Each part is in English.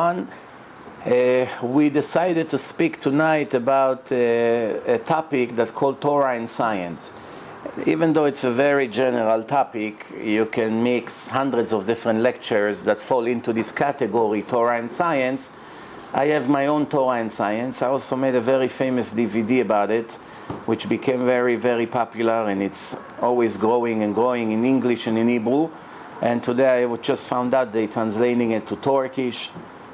everyone. We decided to speak tonight about a topic that's called Torah and science. Even though it's a very general topic, you can mix hundreds of different lectures that fall into this category, Torah and science. I have my own Torah and science. I also made a very famous DVD about it, which became very, very popular, and it's always growing and growing in English and in Hebrew. And today I just found out they're translating it to Turkish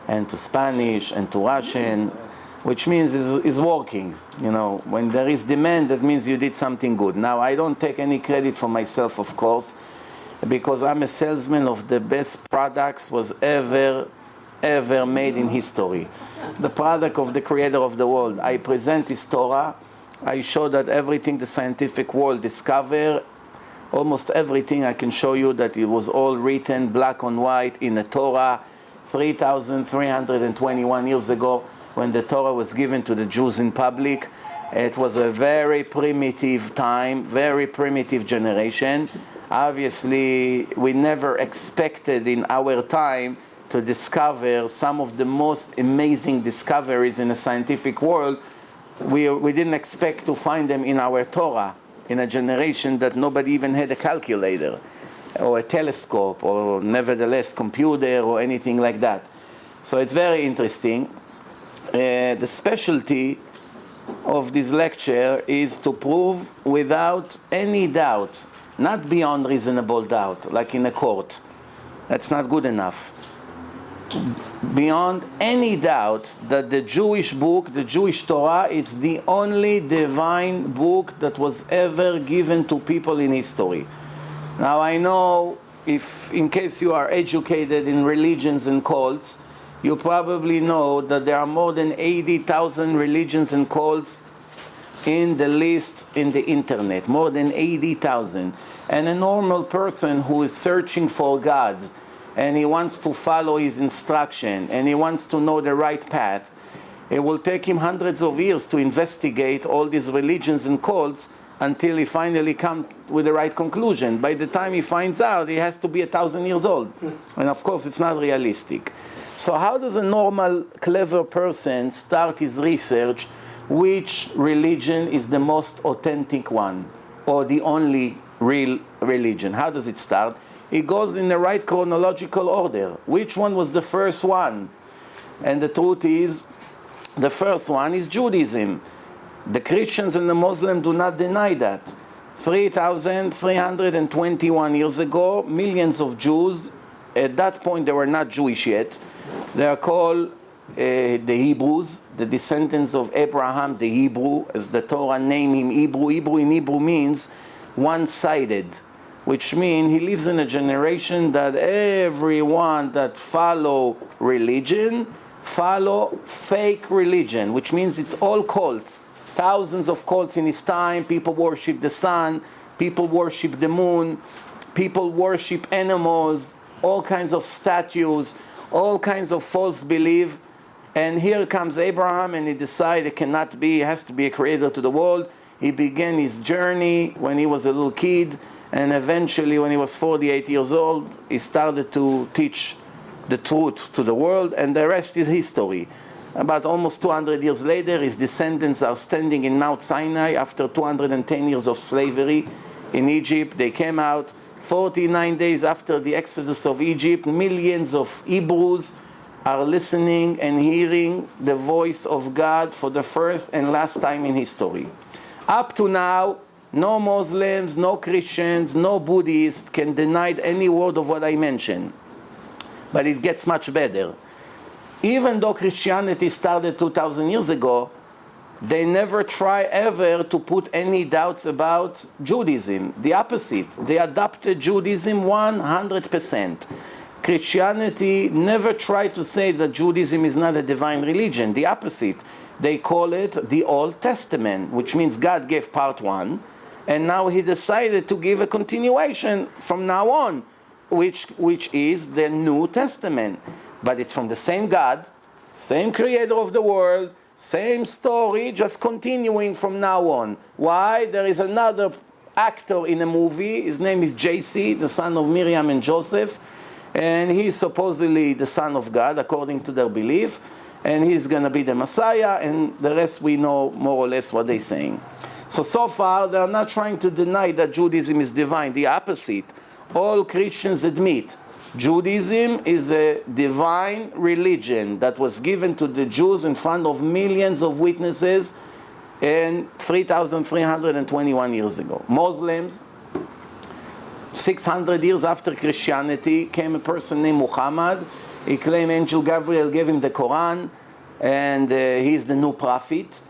and to Spanish and to Russian, which means it's working. You know, when there is demand, that means you did something good. Now, I don't take any credit for myself, of course, because I'm a salesman of the best products was ever made in history. The product of the creator of the world. I present his Torah. I show that everything the scientific world discovered, almost everything, I can show you that it was all written black on white in the Torah 3,321 years ago when the Torah was given to the Jews in public. It was a very primitive time, very primitive generation. Obviously, we never expected in our time to discover some of the most amazing discoveries in the scientific world. We didn't expect to find them in our Torah, in a generation that nobody even had a calculator or a telescope or nevertheless computer or anything like that. So it's very interesting. The specialty of this lecture is to prove without any doubt, not beyond reasonable doubt, like in a court. That's not good enough. Beyond any doubt that the Jewish book, the Jewish Torah, is the only divine book that was ever given to people in history. Now I know, if in case you are educated in religions and cults, you probably know that there are more than 80,000 religions and cults in the list in the internet, more than 80,000. And a normal person who is searching for God, and he wants to follow his instruction, and he wants to know the right path, it will take him hundreds of years to investigate all these religions and cults until he finally comes with the right conclusion. By the time he finds out, he has to be 1,000 years old. And of course, it's not realistic. So how does a normal, clever person start his research? Which religion is the most authentic one, or the only real religion? How does it start? It goes in the right chronological order. Which one was the first one? And the truth is, the first one is Judaism. The Christians and the Muslims do not deny that. 3,321 years ago, millions of Jews, at that point they were not Jewish yet. They are called the Hebrews, the descendants of Abraham, the Hebrew, as the Torah named him Hebrew. Hebrew in Hebrew means one-sided, which means he lives in a generation that everyone that follow religion, follow fake religion, which means it's all cults. Thousands of cults in his time. People worship the sun, people worship the moon, people worship animals, all kinds of statues, all kinds of false belief. And here comes Abraham, and he decided it cannot be, he has to be a creator to the world. He began his journey when he was a little kid, and eventually when he was 48 years old, he started to teach the truth to the world, and the rest is history. About almost 200 years later, his descendants are standing in Mount Sinai after 210 years of slavery in Egypt. They came out 49 days after the exodus of Egypt. Millions of Hebrews are listening and hearing the voice of God for the first and last time in history. Up to now, no Muslims, no Christians, no Buddhists can deny any word of what I mentioned. But it gets much better. Even though Christianity started 2,000 years ago, they never try ever to put any doubts about Judaism. The opposite. They adopted Judaism 100%. Christianity never tried to say that Judaism is not a divine religion. The opposite. They call it the Old Testament, which means God gave part one, and now he decided to give a continuation from now on, which is the New Testament. But it's from the same God, same creator of the world, same story, just continuing from now on. Why? There is another actor in a movie. His name is Yossi, the son of Miriam and Joseph. and he's supposedly the Son of God, according to their belief, and he's going to be the Messiah, and the rest we know more or less what they're saying. So far, they're not trying to deny that Judaism is divine. The opposite. All Christians admit Judaism is a divine religion that was given to the Jews in front of millions of witnesses in 3,321 years ago. Muslims, 600 years after Christianity, came a person named Muhammad. He claimed Angel Gabriel gave him the Quran, and he's the new prophet.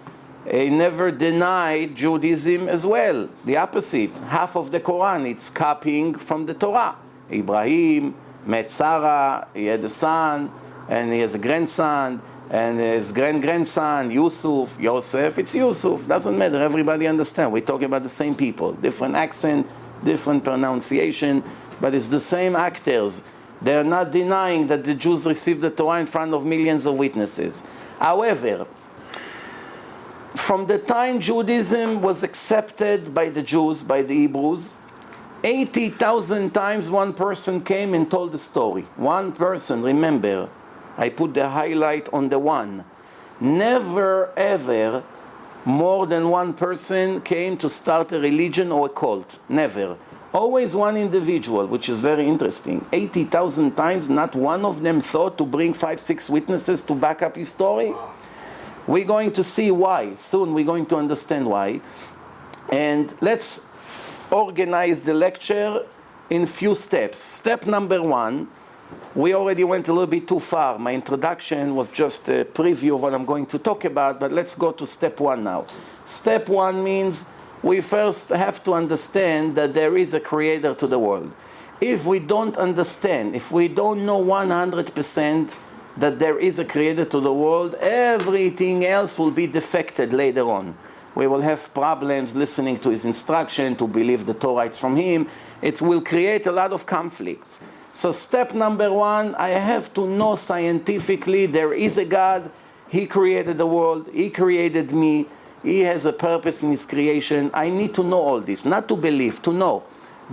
He never denied Judaism as well. The opposite. Half of the Quran, it's copying from the Torah. Ibrahim met Sarah, he had a son, and he has a grandson, and his grandson, Yosef, it's Yosef. Doesn't matter, everybody understands. We're talking about the same people. Different accent, different pronunciation, but it's the same actors. They're not denying that the Jews received the Torah in front of millions of witnesses. However, from the time Judaism was accepted by the Jews, by the Hebrews, 80,000 times one person came and told the story. One person, remember, I put the highlight on the one. Never ever more than one person came to start a religion or a cult. Never. Always one individual, which is very interesting. 80,000 times, not one of them thought to bring 5-6 witnesses to back up his story. We're going to see why. Soon we're going to understand why. And let's organize the lecture in few steps. Step number 1, we already went a little bit too far. My introduction was just a preview of what I'm going to talk about, but let's go to step 1 now. Step 1 means we first have to understand that there is a creator to the world. If we don't understand, if we don't know 100% that there is a creator to the world, everything else will be defected later on. We will have problems listening to his instruction, to believe the Torah is from him. It will create a lot of conflicts. So step number 1, I have to know scientifically there is a God. He created the world. He created me. He has a purpose in his creation. I need to know all this, not to believe, to know.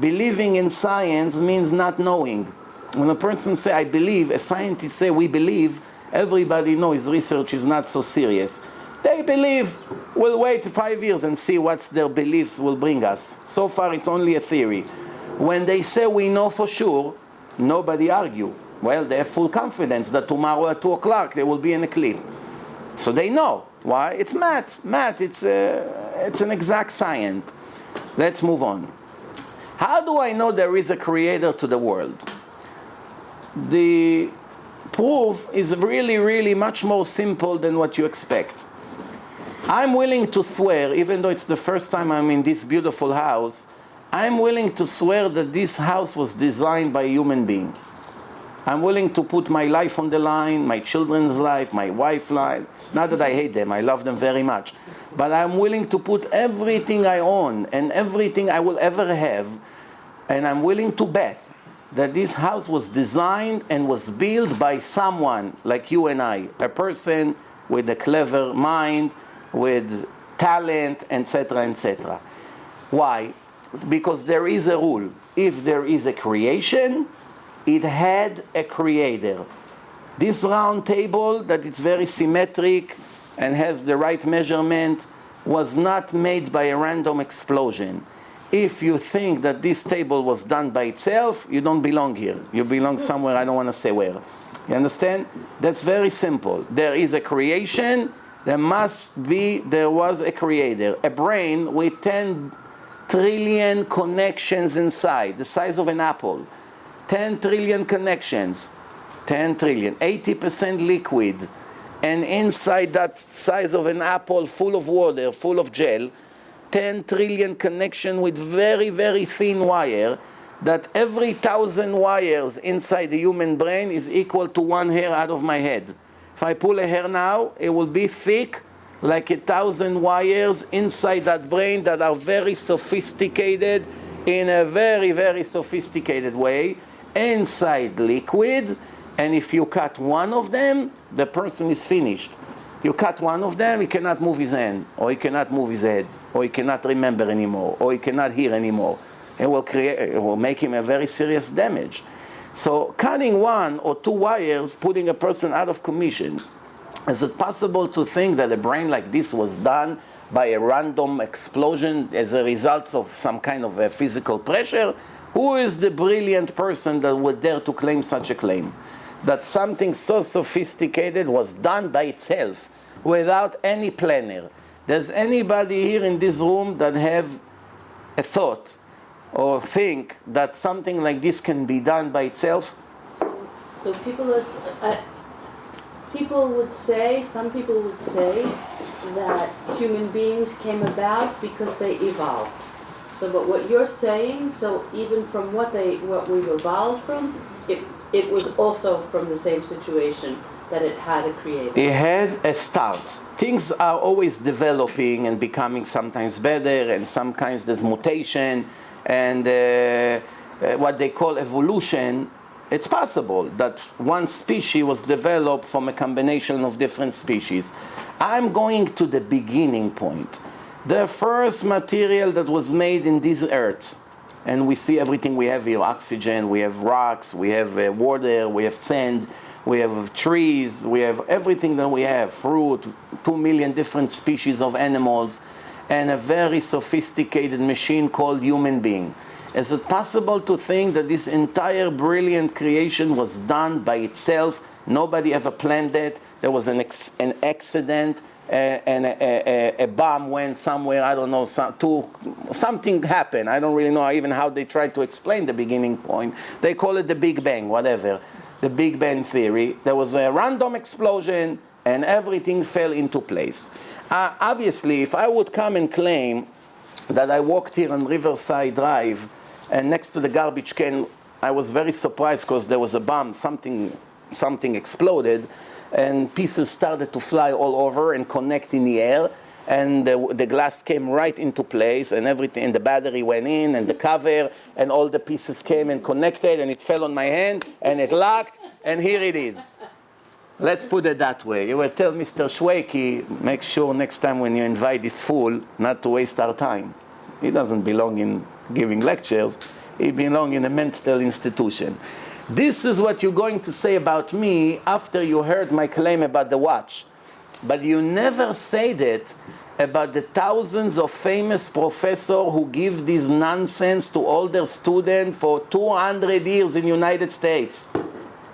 Believing in science means not knowing. When a person says, I believe, a scientist say, we believe, everybody knows research is not so serious. They believe. We'll wait 5 years and see what their beliefs will bring us. So far, it's only a theory. When they say we know for sure, nobody argue. Well, they have full confidence that tomorrow at 2 o'clock there will be an eclipse. So they know. Why? It's math. Math, it's an exact science. Let's move on. How do I know there is a creator to the world? The proof is really, really much more simple than what you expect. I'm willing to swear, even though it's the first time I'm in this beautiful house, I'm willing to swear that this house was designed by a human being. I'm willing to put my life on the line, my children's life, my wife's life. Not that I hate them, I love them very much. But I'm willing to put everything I own and everything I will ever have, and I'm willing to bet that this house was designed and was built by someone like you and I, a person with a clever mind, with talent, etc., etc. Why? Because there is a rule. If there is a creation, it had a creator. This round table, that it's very symmetric and has the right measurement, was not made by a random explosion. If you think that this table was done by itself, you don't belong here. You belong somewhere, I don't want to say where. You understand? That's very simple. There is a creation, there was a creator. A brain with 10 trillion connections inside, the size of an apple. 10 trillion connections. 10 trillion. 80% liquid. And inside that size of an apple, full of water, full of gel, 10 trillion connection with very, very thin wire, that every 1,000 wires inside the human brain is equal to 1 hair out of my head. If I pull a hair now, it will be thick like 1,000 wires inside that brain that are very sophisticated, in a very, very sophisticated way, inside liquid. And if you cut one of them, the person is finished. You cut one of them, he cannot move his hand, or he cannot move his head, or he cannot remember anymore, or he cannot hear anymore. It will make him a very serious damage. So cutting 1 or 2 wires, putting a person out of commission. Is it possible to think that a brain like this was done by a random explosion as a result of some kind of a physical pressure? Who is the brilliant person that would dare to claim such a claim? That something so sophisticated was done by itself, without any planner. Does anybody here in this room that have a thought or think that something like this can be done by itself? So people are, some people would say that human beings came about because they evolved. So, but what you're saying, so even from what we've evolved from, it was also from the same situation, that it had a creator. It had a start. Things are always developing and becoming sometimes better, and sometimes there's mutation, and what they call evolution. It's possible that one species was developed from a combination of different species. I'm going to the beginning point. The first material that was made in this earth, and we see everything we have here, oxygen, we have rocks, we have water, we have sand, we have trees, we have everything that we have, fruit, 2 million different species of animals, and a very sophisticated machine called human being. Is it possible to think that this entire brilliant creation was done by itself? Nobody ever planned it. There was an accident, and a bomb went somewhere, I don't know, something happened. I don't really know even how they tried to explain the beginning point. They call it the Big Bang, whatever. The Big Bang theory. There was a random explosion, and everything fell into place. Obviously, if I would come and claim that I walked here on Riverside Drive, and next to the garbage can, I was very surprised because there was a bomb, something exploded, and pieces started to fly all over and connect in the air, and the glass came right into place, and everything, and the battery went in, and the cover, and all the pieces came and connected, and it fell on my hand, and it locked, and here it is. Let's put it that way. You will tell Mr. Shweki, make sure next time when you invite this fool not to waste our time. He doesn't belong in giving lectures. He belongs in a mental institution. This is what you're going to say about me after you heard my claim about the watch. But you never said it about the thousands of famous professors who give this nonsense to all their students for 200 years in the United States.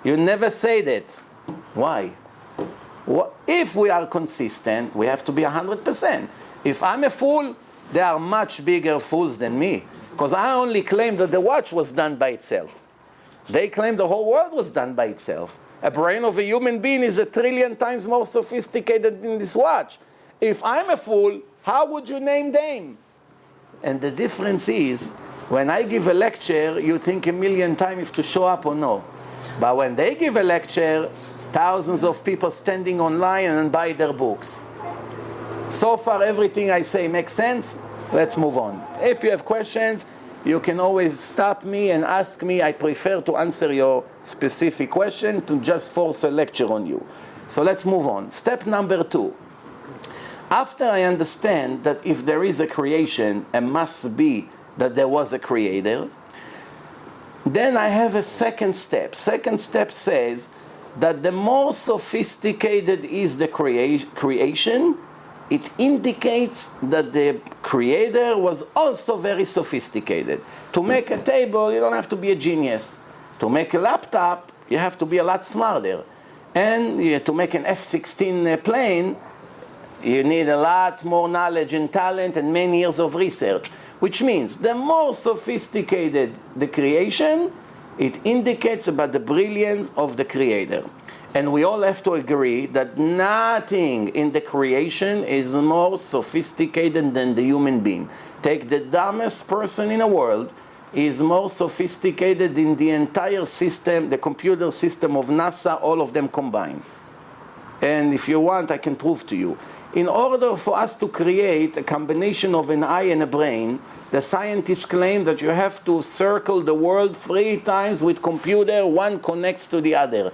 You never said it. Why? If we are consistent, we have to be 100%. If I'm a fool, there are much bigger fools than me. Because I only claim that the watch was done by itself. They claim the whole world was done by itself. A brain of a human being is 1 trillion times more sophisticated than this watch. If I'm a fool, how would you name them? And the difference is, when I give a lecture, you think 1,000,000 times if to show up or no. But when they give a lecture, thousands of people standing online and buy their books. So far, everything I say makes sense. Let's move on. If you have questions, you can always stop me and ask me. I prefer to answer your specific question to just force a lecture on you. So let's move on. Step number 2. After I understand that if there is a creation, it must be that there was a creator, then I have a second step. Second step says that the more sophisticated is the creation, it indicates that the creator was also very sophisticated. To make a table, you don't have to be a genius. To make a laptop, you have to be a lot smarter. And to make an F-16 plane, you need a lot more knowledge and talent and many years of research. Which means the more sophisticated the creation, it indicates about the brilliance of the creator. And we all have to agree that nothing in the creation is more sophisticated than the human being. Take the dumbest person in the world, is more sophisticated in the entire system, the computer system of NASA, all of them combined. And if you want, I can prove to you. In order for us to create a combination of an eye and a brain, the scientists claim that you have to circle the world 3 times with computer, one connects to the other.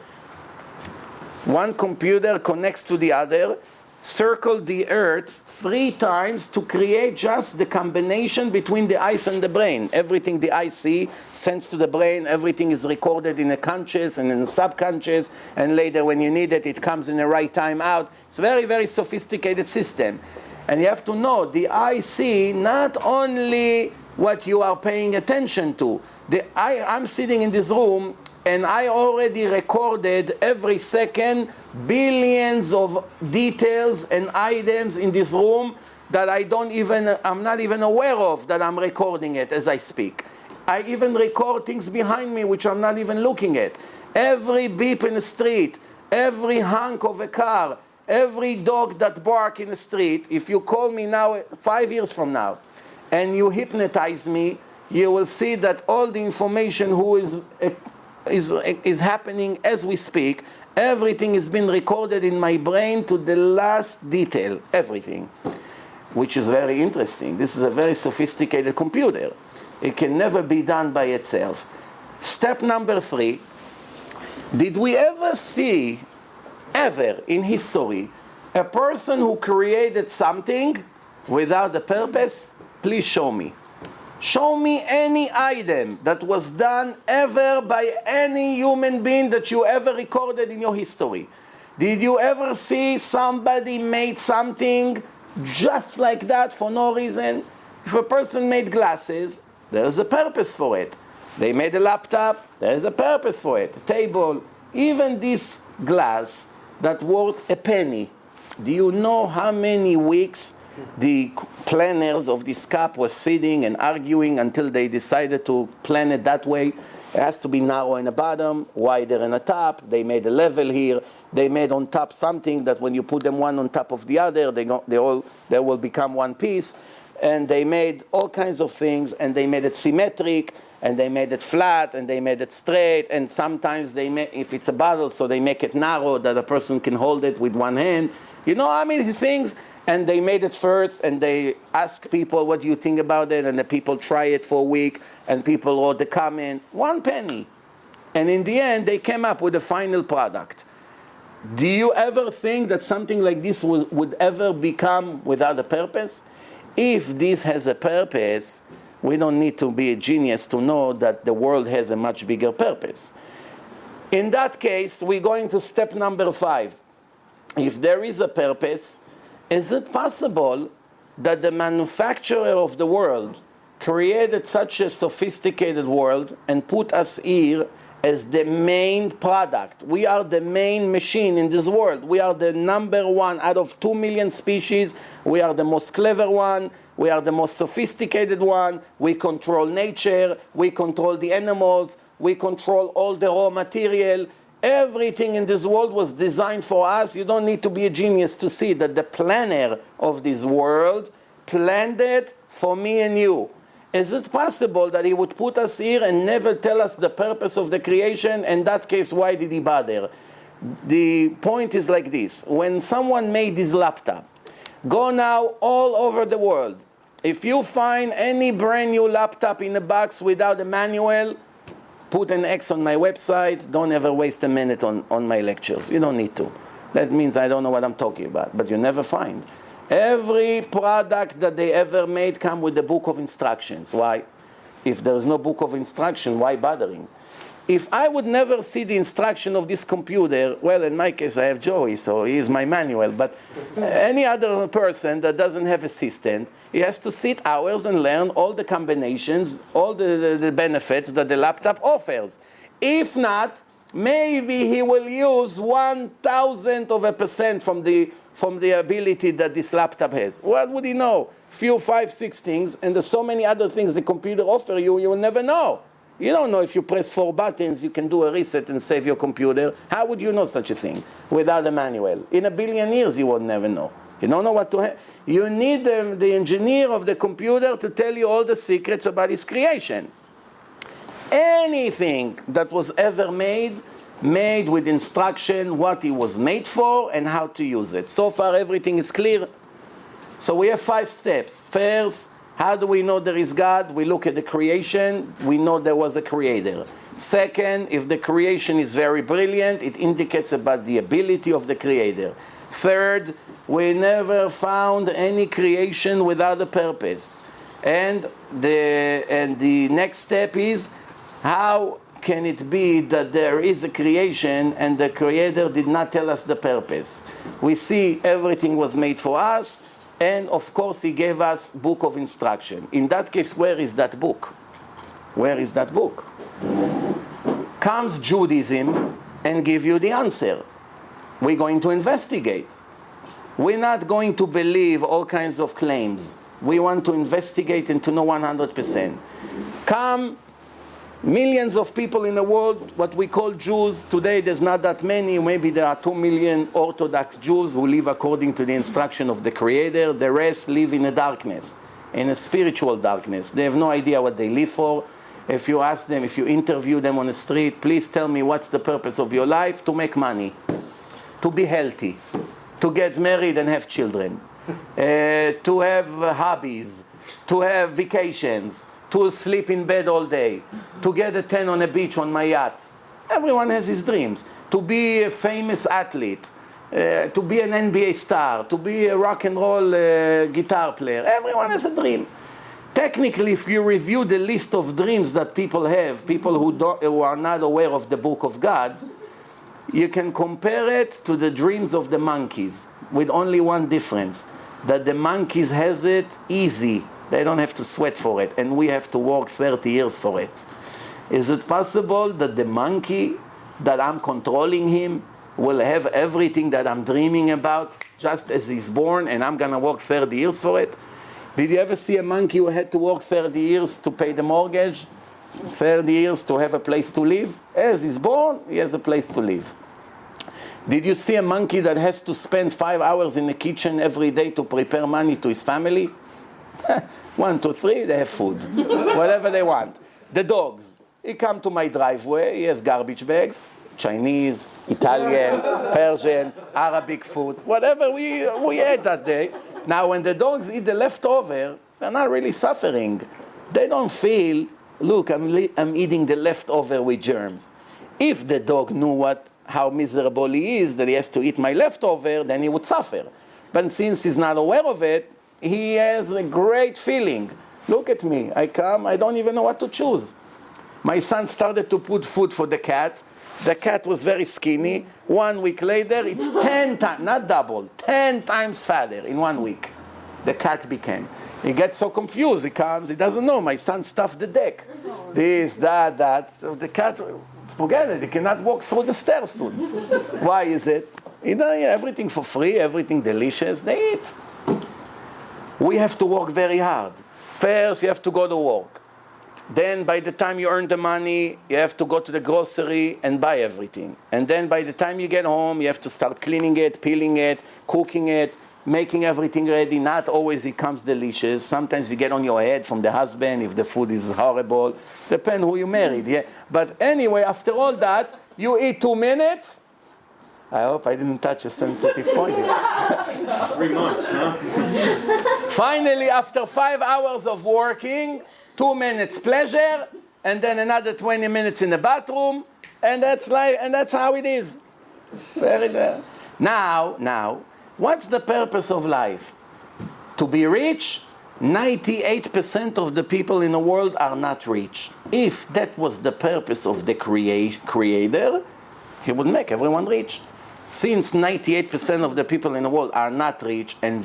One computer connects to the other, circled the earth 3 times to create just the combination between the eyes and the brain. Everything the eye see sends to the brain, everything is recorded in the conscious and in the subconscious, and later when you need it, it comes in the right time out. It's a very, very sophisticated system. And you have to know, the eye see not only what you are paying attention to. I'm sitting in this room, and I already recorded every second billions of details and items in this room that I'm not even aware of that I'm recording it as I speak. I even record things behind me which I'm not even looking at. Every beep in the street, every honk of a car, every dog that bark in the street, if you call me now 5 years from now and you hypnotize me, you will see that all the information is happening as we speak. Everything has been recorded in my brain to the last detail, everything, which is very interesting. This is a very sophisticated computer. It can never be done by itself. Step number 3, did we ever see, ever in history, a person who created something without a purpose? Please show me. Show me any item that was done ever by any human being that you ever recorded in your history. Did you ever see somebody made something just like that for no reason? If a person made glasses, there's a purpose for it. They made a laptop, there's a purpose for it. A table, even this glass that worth a penny. Do you know how many weeks the planners of this cup were sitting and arguing until they decided to plan it that way? It has to be narrow in the bottom, wider in the top. They made a level here. They made on top something that when you put them one on top of the other, they will become one piece. And they made all kinds of things, and they made it symmetric, and they made it flat, and they made it straight, and sometimes if it's a bottle, so they make it narrow that a person can hold it with one hand. You know how many things? And they made it first, and they asked people, what do you think about it? And the people try it for a week, and people wrote the comments, 1 penny. And in the end, they came up with a final product. Do you ever think that something like this would ever become without a purpose? If this has a purpose, we don't need to be a genius to know that the world has a much bigger purpose. In that case, we're going to step number 5. If there is a purpose, is it possible that the manufacturer of the world created such a sophisticated world and put us here as the main product? We are the main machine in this world. We are the number 1 out of 2 million species. We are the most clever one. We are the most sophisticated one. We control nature. We control the animals. We control all the raw material. Everything in this world was designed for us. You don't need to be a genius to see that the planner of this world planned it for me and you. Is it possible that he would put us here and never tell us the purpose of the creation? In that case, why did he bother? The point is like this. When someone made this laptop, go now all over the world. If you find any brand new laptop in a box without a manual, put an X on my website. Don't ever waste a minute on my lectures. You don't need to. That means I don't know what I'm talking about, but you never find. Every product that they ever made come with a book of instructions. Why? If there's no book of instruction, why bothering? If I would never see the instruction of this computer, well, in my case, I have Joey, so he is my manual. But any other person that doesn't have assistant, he has to sit hours and learn all the combinations, all the benefits that the laptop offers. If not, maybe he will use 1,000% from the ability that this laptop has. What would he know? Few, 5, 6 things, and there's so many other things the computer offers you, you will never know. You don't know if you press 4 buttons, you can do a reset and save your computer. How would you know such a thing without a manual? In a billion years, you would never know. You don't know what to have. You need the engineer of the computer to tell you all the secrets about his creation. Anything that was ever made with instruction, what it was made for, and how to use it. So far, everything is clear. So we have 5 steps. First, how do we know there is God? We look at the creation. We know there was a creator. Second, if the creation is very brilliant, it indicates about the ability of the creator. Third, We never found any creation without a purpose. And the next step is, how can it be that there is a creation and the Creator did not tell us the purpose? We see everything was made for us, and of course He gave us book of instruction. In that case, where is that book? Where is that book? Comes Judaism and give you the answer. We're going to investigate. We're not going to believe all kinds of claims. We want to investigate and to know 100%. Come millions of people in the world, what we call Jews. Today there's not that many. Maybe there are 2 million Orthodox Jews who live according to the instruction of the Creator. The rest live in a darkness, in a spiritual darkness. They have no idea what they live for. If you ask them, if you interview them on the street, please tell me what's the purpose of your life? To make money, to be healthy, to get married and have children, to have hobbies, to have vacations, to sleep in bed all day, to get a tan on a beach on my yacht. Everyone has his dreams. To be a famous athlete, to be an NBA star, to be a rock and roll guitar player. Everyone has a dream. Technically, if you review the list of dreams that people have, people who are not aware of the book of God, you can compare it to the dreams of the monkeys, with only one difference, that the monkeys has it easy. They don't have to sweat for it, and we have to work 30 years for it. Is it possible that the monkey, that I'm controlling him, will have everything that I'm dreaming about just as he's born, and I'm going to work 30 years for it? Did you ever see a monkey who had to work 30 years to pay the mortgage? 30 years to have a place to live? As he's born, he has a place to live. Did you see a monkey that has to spend 5 hours in the kitchen every day to prepare money to his family? 1, 2, 3, they have food. Whatever they want. The dogs. He come to my driveway, he has garbage bags. Chinese, Italian, Persian, Arabic food. Whatever we ate that day. Now, when the dogs eat the leftover, they're not really suffering. They don't feel, look, I'm eating the leftover with germs. If the dog knew how miserable he is, that he has to eat my leftover, then he would suffer. But since he's not aware of it, he has a great feeling. Look at me. I come, I don't even know what to choose. My son started to put food for the cat. The cat was very skinny. 1 week later, it's 10 times, not double, 10 times fatter in 1 week. The cat became. He gets so confused. He comes, he doesn't know. My son stuffed the deck. This, that. So the cat, forget it. He cannot walk through the stairs soon. Why is it? Everything for free, everything delicious. They eat. We have to work very hard. First, you have to go to work. Then by the time you earn the money, you have to go to the grocery and buy everything. And then by the time you get home, you have to start cleaning it, peeling it, cooking it, making everything ready. Not always it comes delicious. Sometimes you get on your head from the husband if the food is horrible. Depends who you married. Yeah. But anyway, after all that, you eat 2 minutes. I hope I didn't touch a sensitive point. 3 months, huh? Finally, after 5 hours of working, 2 minutes pleasure, and then another 20 minutes in the bathroom, and that's life, and that's how it is. Now, what's the purpose of life? To be rich? 98% of the people in the world are not rich. If that was the purpose of the Creator, He would make everyone rich. Since 98% of the people in the world are not rich, and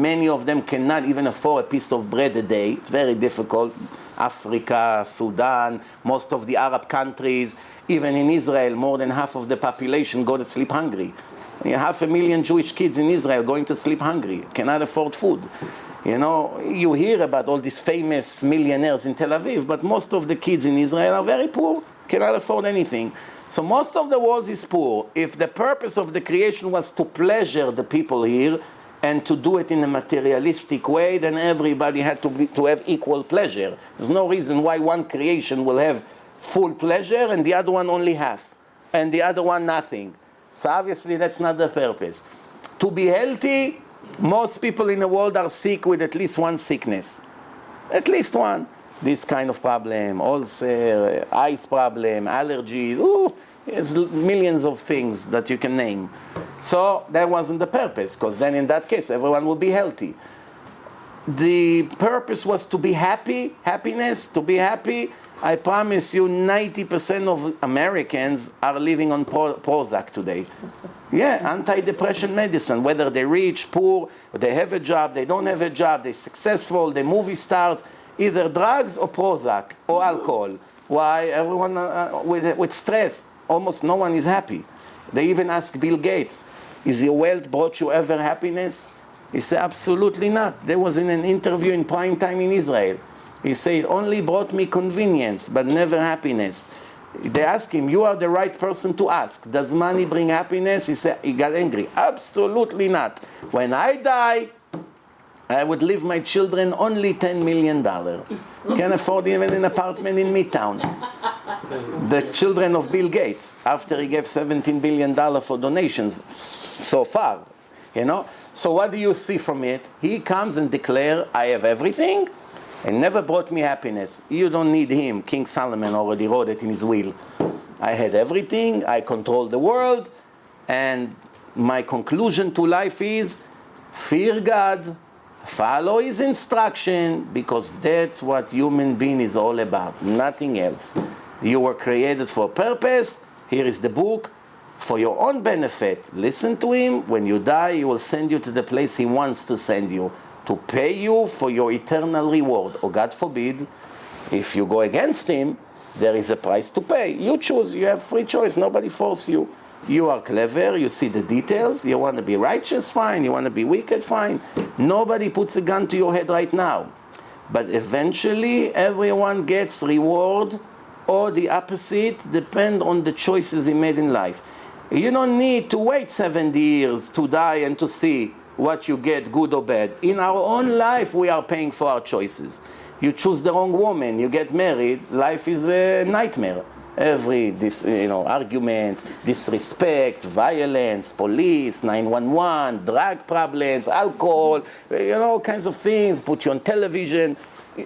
many of them cannot even afford a piece of bread a day, it's very difficult. Africa, Sudan, most of the Arab countries, even in Israel, more than half of the population go to sleep hungry. 500,000 Jewish kids in Israel going to sleep hungry, cannot afford food. You hear about all these famous millionaires in Tel Aviv, but most of the kids in Israel are very poor, cannot afford anything. So most of the world is poor. If the purpose of the creation was to pleasure the people here and to do it in a materialistic way, then everybody had to have equal pleasure. There's no reason why one creation will have full pleasure and the other one only half, and the other one nothing. So obviously that's not the purpose. To be healthy, most people in the world are sick with at least one sickness. At least one. This kind of problem, ulcer, eyes problem, allergies. It's millions of things that you can name. So that wasn't the purpose, because then in that case, everyone would be healthy. The purpose was to be happy, happiness, to be happy. I promise you 90% of Americans are living on Prozac today. Yeah, anti-depression medicine, whether they're rich, poor, they have a job, they don't have a job, they're successful, they're movie stars, either drugs or Prozac or alcohol. Why? Everyone with stress, almost no one is happy. They even ask Bill Gates, is your wealth brought you ever happiness? He said, absolutely not. There was in an interview in prime time in Israel. He said, it only brought me convenience, but never happiness. They asked him, you are the right person to ask. Does money bring happiness? He said, he got angry. Absolutely not. When I die, I would leave my children only $10 million. Can't afford even an apartment in Midtown. The children of Bill Gates, after he gave $17 billion for donations so far, you know. So what do you see from it? He comes and declares, I have everything, and never brought me happiness. You don't need him. King Solomon already wrote it in his will. I had everything, I control the world, and my conclusion to life is, fear God, follow his instruction, because that's what human being is all about, nothing else. You were created for a purpose. Here is the book. For your own benefit, listen to him. When you die, he will send you to the place he wants to send you, to pay you for your eternal reward. Or God forbid, if you go against him, there is a price to pay. You choose. You have free choice. Nobody forces you. You are clever. You see the details. You want to be righteous? Fine. You want to be wicked? Fine. Nobody puts a gun to your head right now. But eventually, everyone gets reward, or the opposite, depend on the choices he made in life. You don't need to wait 70 years to die and to see what you get, good or bad. In our own life, we are paying for our choices. You choose the wrong woman, you get married, life is a nightmare. Arguments, disrespect, violence, police, 911, drug problems, alcohol, all kinds of things, put you on television.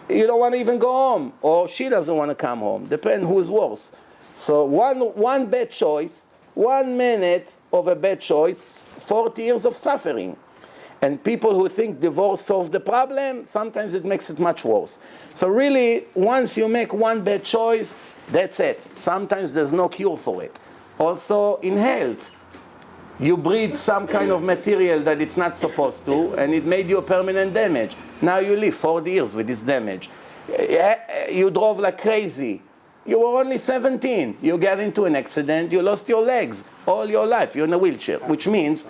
You don't want to even go home, or she doesn't want to come home. Depends who's worse. So one bad choice, 1 minute of a bad choice, 40 years of suffering. And people who think divorce solves the problem, sometimes it makes it much worse. So really, once you make one bad choice, that's it. Sometimes there's no cure for it. Also, in health, you breathe some kind of material that it's not supposed to, and it made you a permanent damage. Now you live 40 years with this damage. You drove like crazy. You were only 17. You get into an accident, you lost your legs all your life. You're in a wheelchair, which means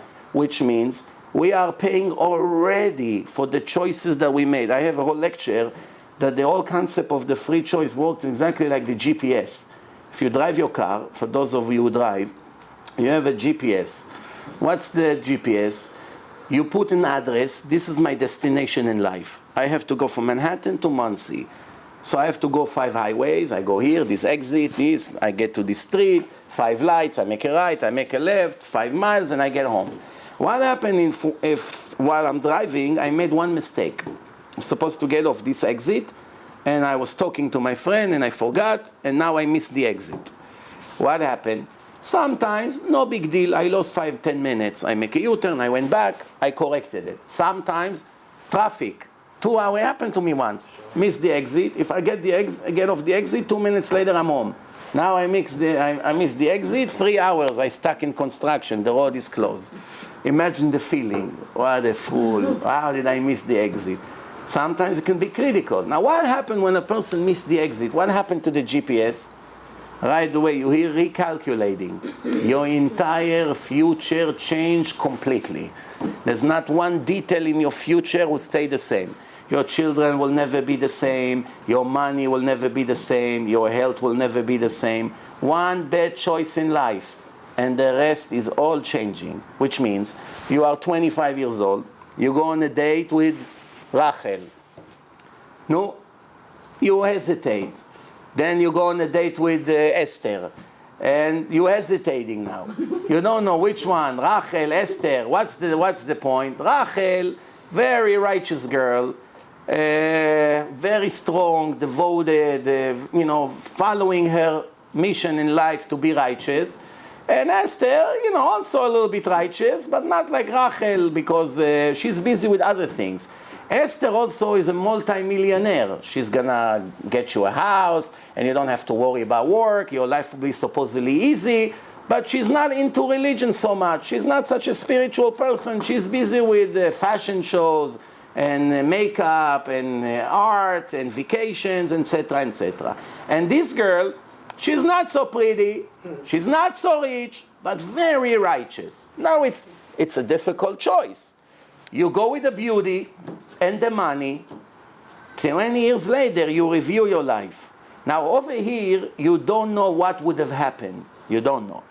we are paying already for the choices that we made. I have a whole lecture that the whole concept of the free choice works exactly like the GPS. If you drive your car, for those of you who drive, you have a GPS. What's the GPS? You put an address. This is my destination in life. I have to go from Manhattan to Muncie. So I have to go 5 highways. I go here, this exit, this. I get to this street, 5 lights. I make a right, I make a left, 5 miles, and I get home. What happened if while I'm driving, I made one mistake? I'm supposed to get off this exit, and I was talking to my friend, and I forgot, and now I missed the exit. What happened? Sometimes, no big deal. I lost 5-10 minutes. I make a U-turn, I went back, I corrected it. Sometimes, traffic. 2 hours happened to me once. Miss the exit. If I get off the exit, 2 minutes later I'm home. Now I miss the exit. 3 hours I stuck in construction. The road is closed. Imagine the feeling. What a fool! How did I miss the exit? Sometimes it can be critical. Now, what happened when a person missed the exit? What happened to the GPS? Right away, you hear recalculating. Your entire future changed completely. There's not one detail in your future will stay the same. Your children will never be the same. Your money will never be the same. Your health will never be the same. One bad choice in life, and the rest is all changing. Which means you are 25 years old. You go on a date with Rachel. No, you hesitate. Then you go on a date with Esther. And you're hesitating now. You don't know which one. Rachel, Esther. What's the point? Rachel, very righteous girl. Very strong, devoted, following her mission in life to be righteous. And Esther, also a little bit righteous, but not like Rachel, because she's busy with other things. Esther also is a multi-millionaire. She's gonna get you a house, and you don't have to worry about work. Your life will be supposedly easy. But she's not into religion so much. She's not such a spiritual person. She's busy with fashion shows and makeup and art and vacations, etc., etc. And this girl, she's not so pretty, she's not so rich, but very righteous. Now it's a difficult choice. You go with the beauty and the money. 20 years later, you review your life. Now over here, you don't know what would have happened. You don't know.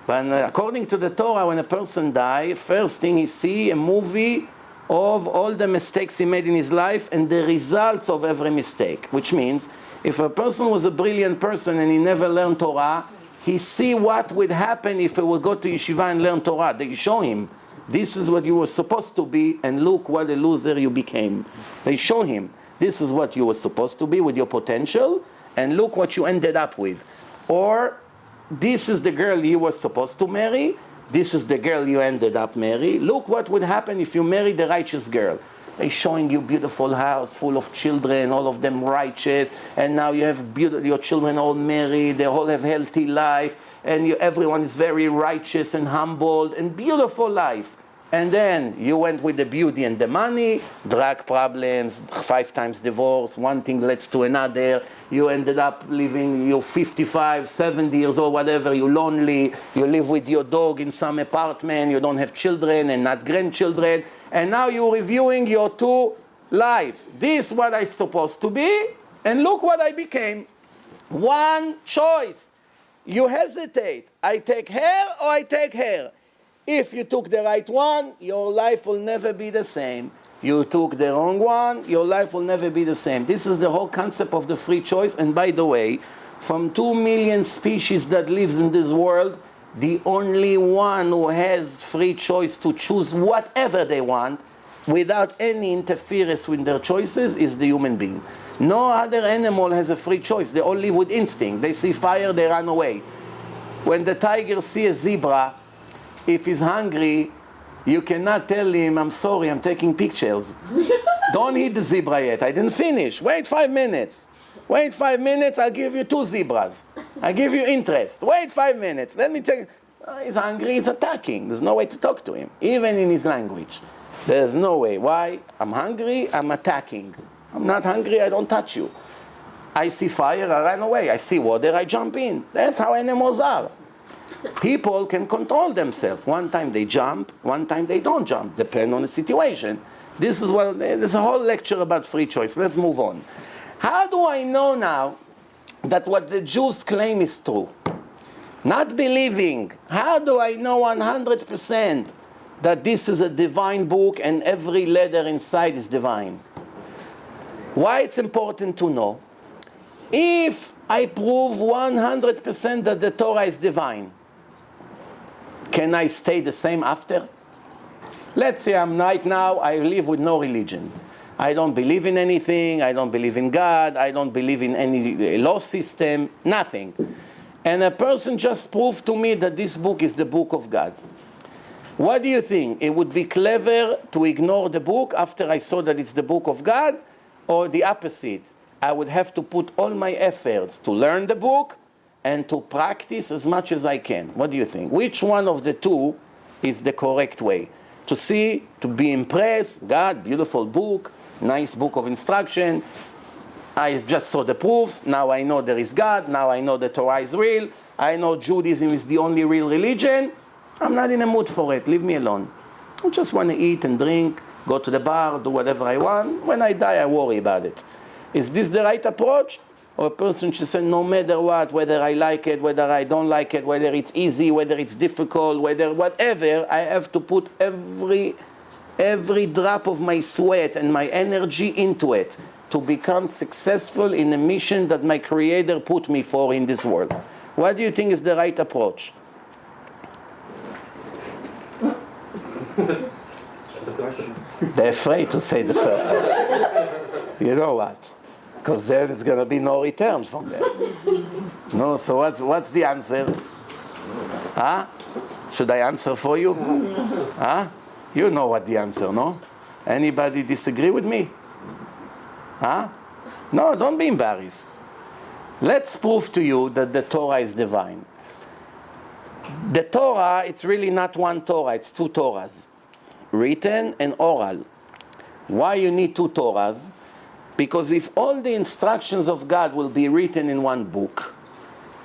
But according to the Torah, when a person dies, first thing he sees a movie of all the mistakes he made in his life and the results of every mistake. Which means, if a person was a brilliant person and he never learned Torah, he see what would happen if he would go to yeshiva and learn Torah. They show him, this is what you were supposed to be, and look what a loser you became. They show him, this is what you were supposed to be with your potential, and look what you ended up with. Or, this is the girl you were supposed to marry, this is the girl you ended up marrying. Look what would happen if you married the righteous girl. They're showing you beautiful house full of children, all of them righteous, and now you have your children all married, they all have healthy life, and everyone is very righteous and humbled and beautiful life. And then you went with the beauty and the money, drug problems, 5 times divorce, one thing leads to another. You ended up living, you're 55, 70 years old, whatever, you're lonely, you live with your dog in some apartment, you don't have children and not grandchildren, and now you're reviewing your 2 lives. This is what I'm supposed to be, and look what I became. One choice. You hesitate. I take her or I take her. If you took the right one, your life will never be the same. You took the wrong one, your life will never be the same. This is the whole concept of the free choice. And by the way, from 2 million species that lives in this world, the only one who has free choice to choose whatever they want without any interference with their choices is the human being. No other animal has a free choice. They all live with instinct. They see fire, they run away. When the tiger sees a zebra, if he's hungry, you cannot tell him, I'm sorry, I'm taking pictures. Don't eat the zebra yet. I didn't finish. Wait 5 minutes. Wait 5 minutes, I'll give you 2 zebras. I'll give you interest. Wait 5 minutes. Let me take... he's hungry, he's attacking. There's no way to talk to him, even in his language. There's no way. Why? I'm hungry, I'm attacking. I'm not hungry, I don't touch you. I see fire, I run away. I see water, I jump in. That's how animals are. People can control themselves. One time they jump, one time they don't jump, depending on the situation. This is what, there's a whole lecture about free choice. Let's move on. How do I know now that what the Jews claim is true? Not believing. How do I know 100% that this is a divine book and every letter inside is divine? Why it's important to know? If I prove 100% that the Torah is divine, can I stay the same after? Let's say right now, I live with no religion. I don't believe in anything, I don't believe in God, I don't believe in any law system, nothing. And a person just proved to me that this book is the book of God. What do you think? It would be clever to ignore the book after I saw that it's the book of God, or the opposite? I would have to put all my efforts to learn the book and to practice as much as I can. What do you think? Which one of the two is the correct way? To see, to be impressed, God, beautiful book, nice book of instruction. I just saw the proofs, now I know there is God, now I know the Torah is real, I know Judaism is the only real religion. I'm not in a mood for it, leave me alone. I just want to eat and drink, go to the bar, do whatever I want. When I die, I worry about it. Is this the right approach? Or a person should say, no matter what, whether I like it, whether I don't like it, whether it's easy, whether it's difficult, whether whatever, I have to put every drop of my sweat and my energy into it to become successful in the mission that my Creator put me for in this world. What do you think is the right approach? The question. They're afraid to say the first one. You know what? Because then it's going to be no return from there. No, so what's the answer? Huh? Should I answer for you? Huh? You know what the answer, no? Anybody disagree with me? Huh? No, don't be embarrassed. Let's prove to you that the Torah is divine. The Torah, it's really not one Torah, it's two Torahs, written and oral. Why you need two Torahs? Because if all the instructions of God will be written in one book,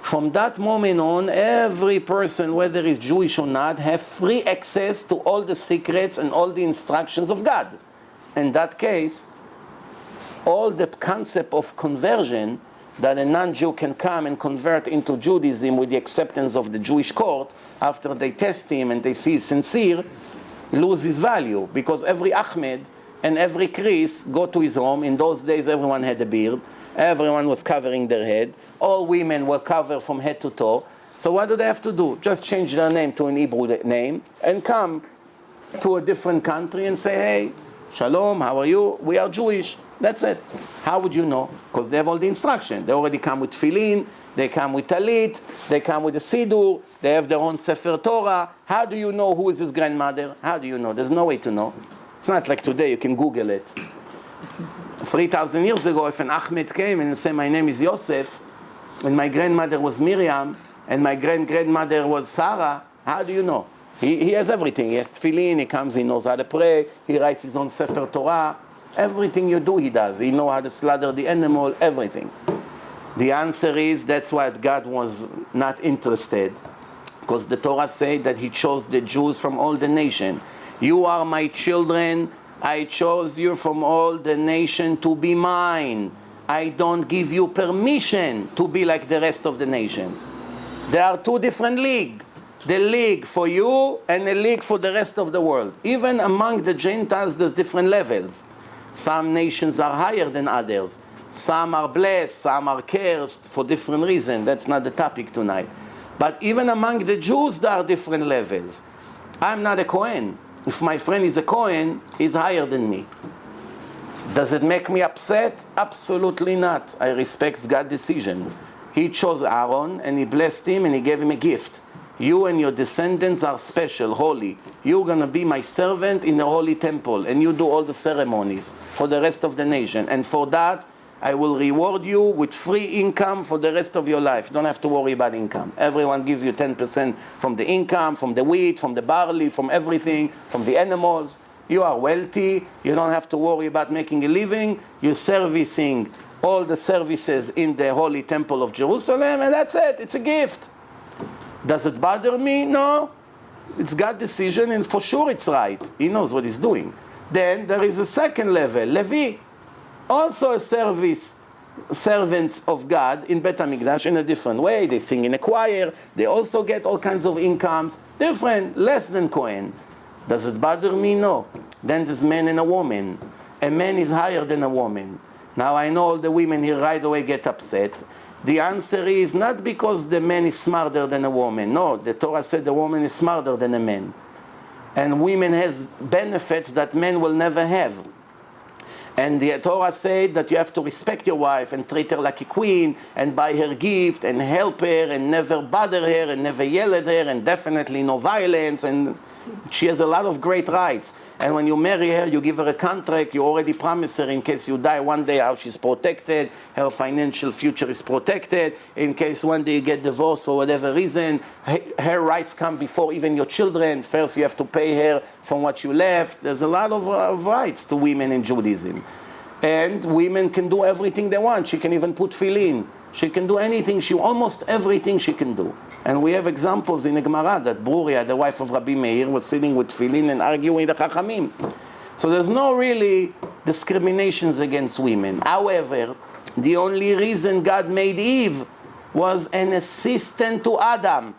from that moment on, every person, whether he's Jewish or not, have free access to all the secrets and all the instructions of God. In that case, all the concept of conversion, that a non-Jew can come and convert into Judaism with the acceptance of the Jewish court, after they test him and they see he's sincere, loses value. Because every Ahmed and every Chris go to his home. In those days, everyone had a beard. Everyone was covering their head. All women were covered from head to toe. So what do they have to do? Just change their name to an Hebrew name and come to a different country and say, hey, Shalom, how are you? We are Jewish. That's it. How would you know? Because they have all the instruction. They already come with tefillin, they come with talit, they come with a siddur, they have their own Sefer Torah. How do you know who is his grandmother? How do you know? There's no way to know. It's not like today, you can Google it. 3,000 years ago, if an Ahmed came and said, my name is Yosef, and my grandmother was Miriam, and my grandmother was Sarah, how do you know? He has everything. He has tefillin, he comes, he knows how to pray, he writes his own Sefer Torah. Everything you do, he does. He knows how to slaughter the animal, everything. The answer is, that's why God was not interested. Because the Torah says that he chose the Jews from all the nation. You are my children, I chose you from all the nation to be mine. I don't give you permission to be like the rest of the nations. There are two different leagues. The league for you and the league for the rest of the world. Even among the Gentiles, there's different levels. Some nations are higher than others. Some are blessed, some are cursed for different reasons. That's not the topic tonight. But even among the Jews, there are different levels. I'm not a Kohen. If my friend is a Kohen, he's higher than me. Does it make me upset? Absolutely not. I respect God's decision. He chose Aaron and he blessed him and he gave him a gift. You and your descendants are special, holy. You're going to be my servant in the holy temple, and you do all the ceremonies for the rest of the nation. And for that, I will reward you with free income for the rest of your life. You don't have to worry about income. Everyone gives you 10% from the income, from the wheat, from the barley, from everything, from the animals. You are wealthy. You don't have to worry about making a living. You're servicing all the services in the holy temple of Jerusalem, and that's it. It's a gift. Does it bother me? No. It's God's decision, and for sure it's right. He knows what he's doing. Then there is a second level, Levi. Also a servants of God in Bet HaMikdash in a different way. They sing in a choir. They also get all kinds of incomes. Different, less than Kohen. Does it bother me? No. Then there's man and a woman. A man is higher than a woman. Now I know all the women here right away get upset. The answer is not because the man is smarter than a woman. No, the Torah said the woman is smarter than a man. And women has benefits that men will never have. And the Torah said that you have to respect your wife and treat her like a queen and buy her gift and help her and never bother her and never yell at her and definitely no violence. And she has a lot of great rights. And when you marry her, you give her a contract, you already promise her in case you die one day how she's protected, her financial future is protected, in case one day you get divorced for whatever reason, her rights come before even your children. First you have to pay her from what you left. There's a lot of rights to women in Judaism. And women can do everything they want. She can even put tefillin. She can do anything, almost everything she can do. And we have examples in the Gemara that Bruria, the wife of Rabbi Meir, was sitting with tefillin and arguing with the Chachamim. So there's no really discriminations against women. However, the only reason God made Eve was an assistant to Adam.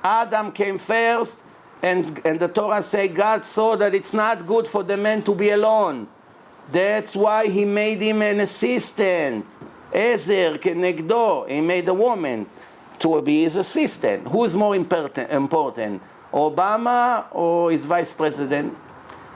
Adam came first, and the Torah says God saw that it's not good for the man to be alone. That's why he made him an assistant. Ezer kenegdo, he made a woman to be his assistant. Who is more important, Obama or his vice president?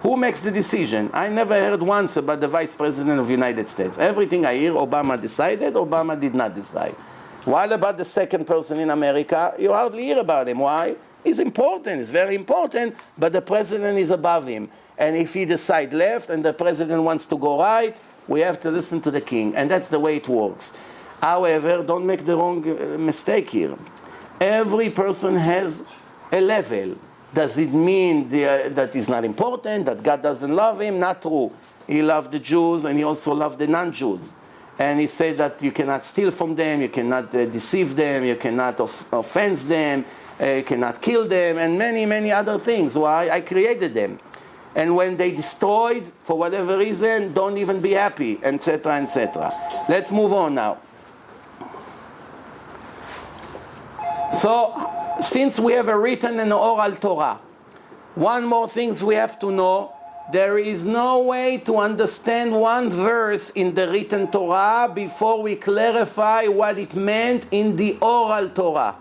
Who makes the decision? I never heard once about the vice president of the United States. Everything I hear, Obama decided, Obama did not decide. What about the second person in America? You hardly hear about him. Why? He's important, he's very important, but the president is above him. And if he decides left and the president wants to go right, we have to listen to the king. And that's the way it works. However, don't make the wrong mistake here. Every person has a level. Does it mean that he's not important, that God doesn't love him? Not true. He loved the Jews and he also loved the non-Jews. And he said that you cannot steal from them, you cannot deceive them, you cannot offend them, you cannot kill them, and many, many other things. Why? I created them. And when they destroyed, for whatever reason, don't even be happy, etc., etc. Let's move on now. So, since we have a written and oral Torah, one more thing we have to know. There is no way to understand one verse in the written Torah before we clarify what it meant in the oral Torah.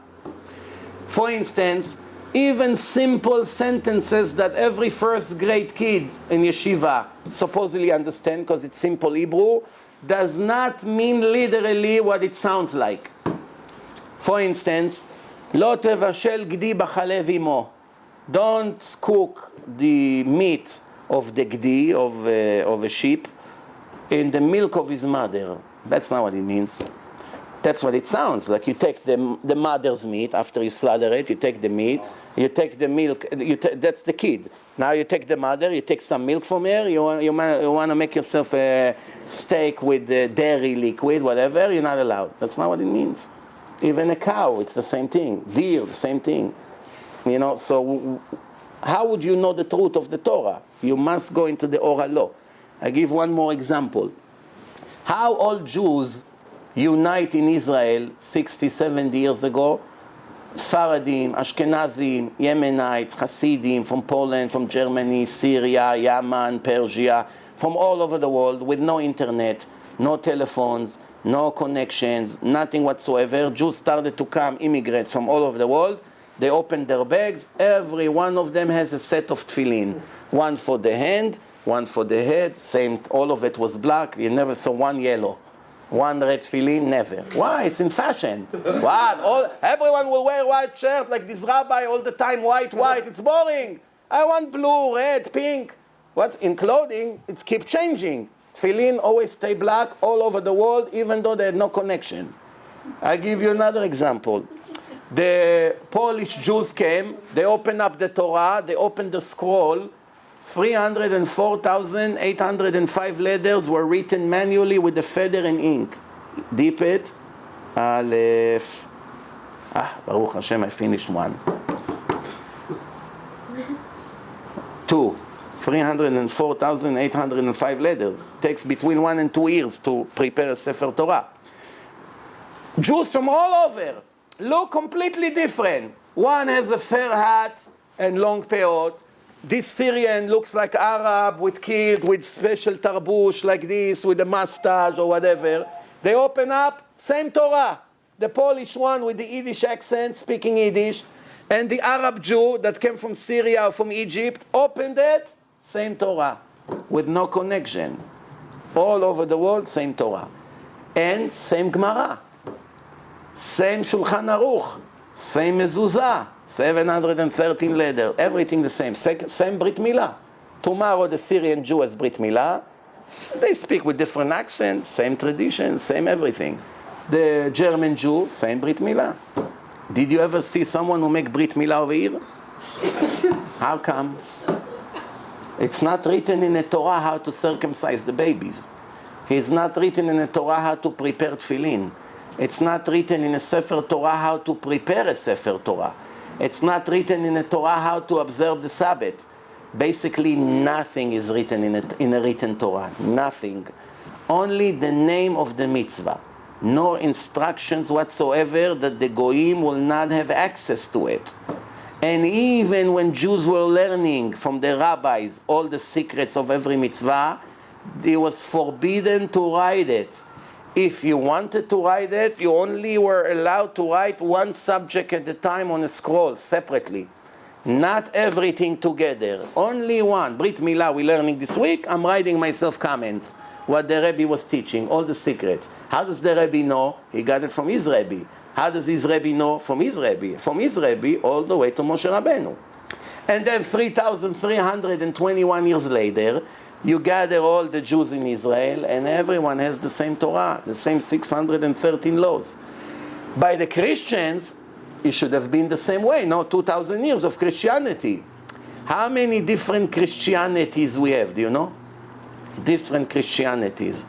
For instance, even simple sentences that every first grade kid in yeshiva supposedly understand because it's simple Hebrew, does not mean literally what it sounds like. For instance, Lo tevashel gdi b'chalev imo. Don't cook the meat of the gdi, of a sheep, in the milk of his mother. That's not what it means. That's what it sounds like. You take the mother's meat, after you slaughter it, you take the meat, you take the milk, that's the kid. Now you take the mother, you take some milk from her, you want to make yourself a steak with dairy liquid, whatever, you're not allowed. That's not what it means. Even a cow, it's the same thing. Deer, the same thing. So how would you know the truth of the Torah? You must go into the oral law. I give one more example. How all Jews unite in Israel 60, 70 years ago? Sfaradim, Ashkenazim, Yemenites, Hasidim from Poland, from Germany, Syria, Yemen, Persia, from all over the world with no internet, no telephones, no connections, nothing whatsoever. Jews started to come, immigrants from all over the world. They opened their bags. Every one of them has a set of tefillin. One for the hand, one for the head. Same, all of it was black. You never saw one yellow. One red tefillin, never. Why? It's in fashion. What? Everyone will wear white shirt like this rabbi all the time, white. It's boring. I want blue, red, pink. What's in clothing? It keeps changing. Tefillin always stay black all over the world, even though they had no connection. I give you another example. The Polish Jews came, they opened up the Torah, they opened the scroll. 304,805 letters were written manually with a feather and ink. Deep it. Aleph. Baruch Hashem, I finished one. 2. 304,805 letters. Takes between 1 and 2 years to prepare a Sefer Torah. Jews from all over look completely different. One has a fair hat and long peot. This Syrian looks like Arab with kilt, with special tarbush like this, with a mustache or whatever. They open up, same Torah. The Polish one with the Yiddish accent, speaking Yiddish, and the Arab Jew that came from Syria or from Egypt, opened it, same Torah, with no connection. All over the world, same Torah. And same Gemara. Same Shulchan Aruch. Same mezuzah, 713 letters, everything the same. Same Brit Milah. Tomorrow the Syrian Jew has Brit Milah. They speak with different accents, same tradition, same everything. The German Jew, same Brit Milah. Did you ever see someone who make Brit Milah over here? How come? It's not written in the Torah how to circumcise the babies. It's not written in the Torah how to prepare tefillin. It's not written in a Sefer Torah how to prepare a Sefer Torah. It's not written in a Torah how to observe the Sabbath. Basically, nothing is written in a written Torah. Nothing. Only the name of the mitzvah. No instructions whatsoever that the Goyim will not have access to it. And even when Jews were learning from the rabbis all the secrets of every mitzvah, it was forbidden to write it. If you wanted to write it, you only were allowed to write one subject at a time on a scroll, separately. Not everything together. Only one. Brit Milah we're learning this week, I'm writing myself comments. what the Rabbi was teaching, all the secrets. How does the Rabbi know? He got it from his Rabbi. How does his Rabbi know? From his Rabbi. From his Rabbi all the way to Moshe Rabbeinu. And then 3,321 years later, you gather all the Jews in Israel, and everyone has the same Torah, the same 613 laws. By the Christians, it should have been the same way. No, 2,000 years of Christianity. How many different Christianities we have, do you know? Different Christianities.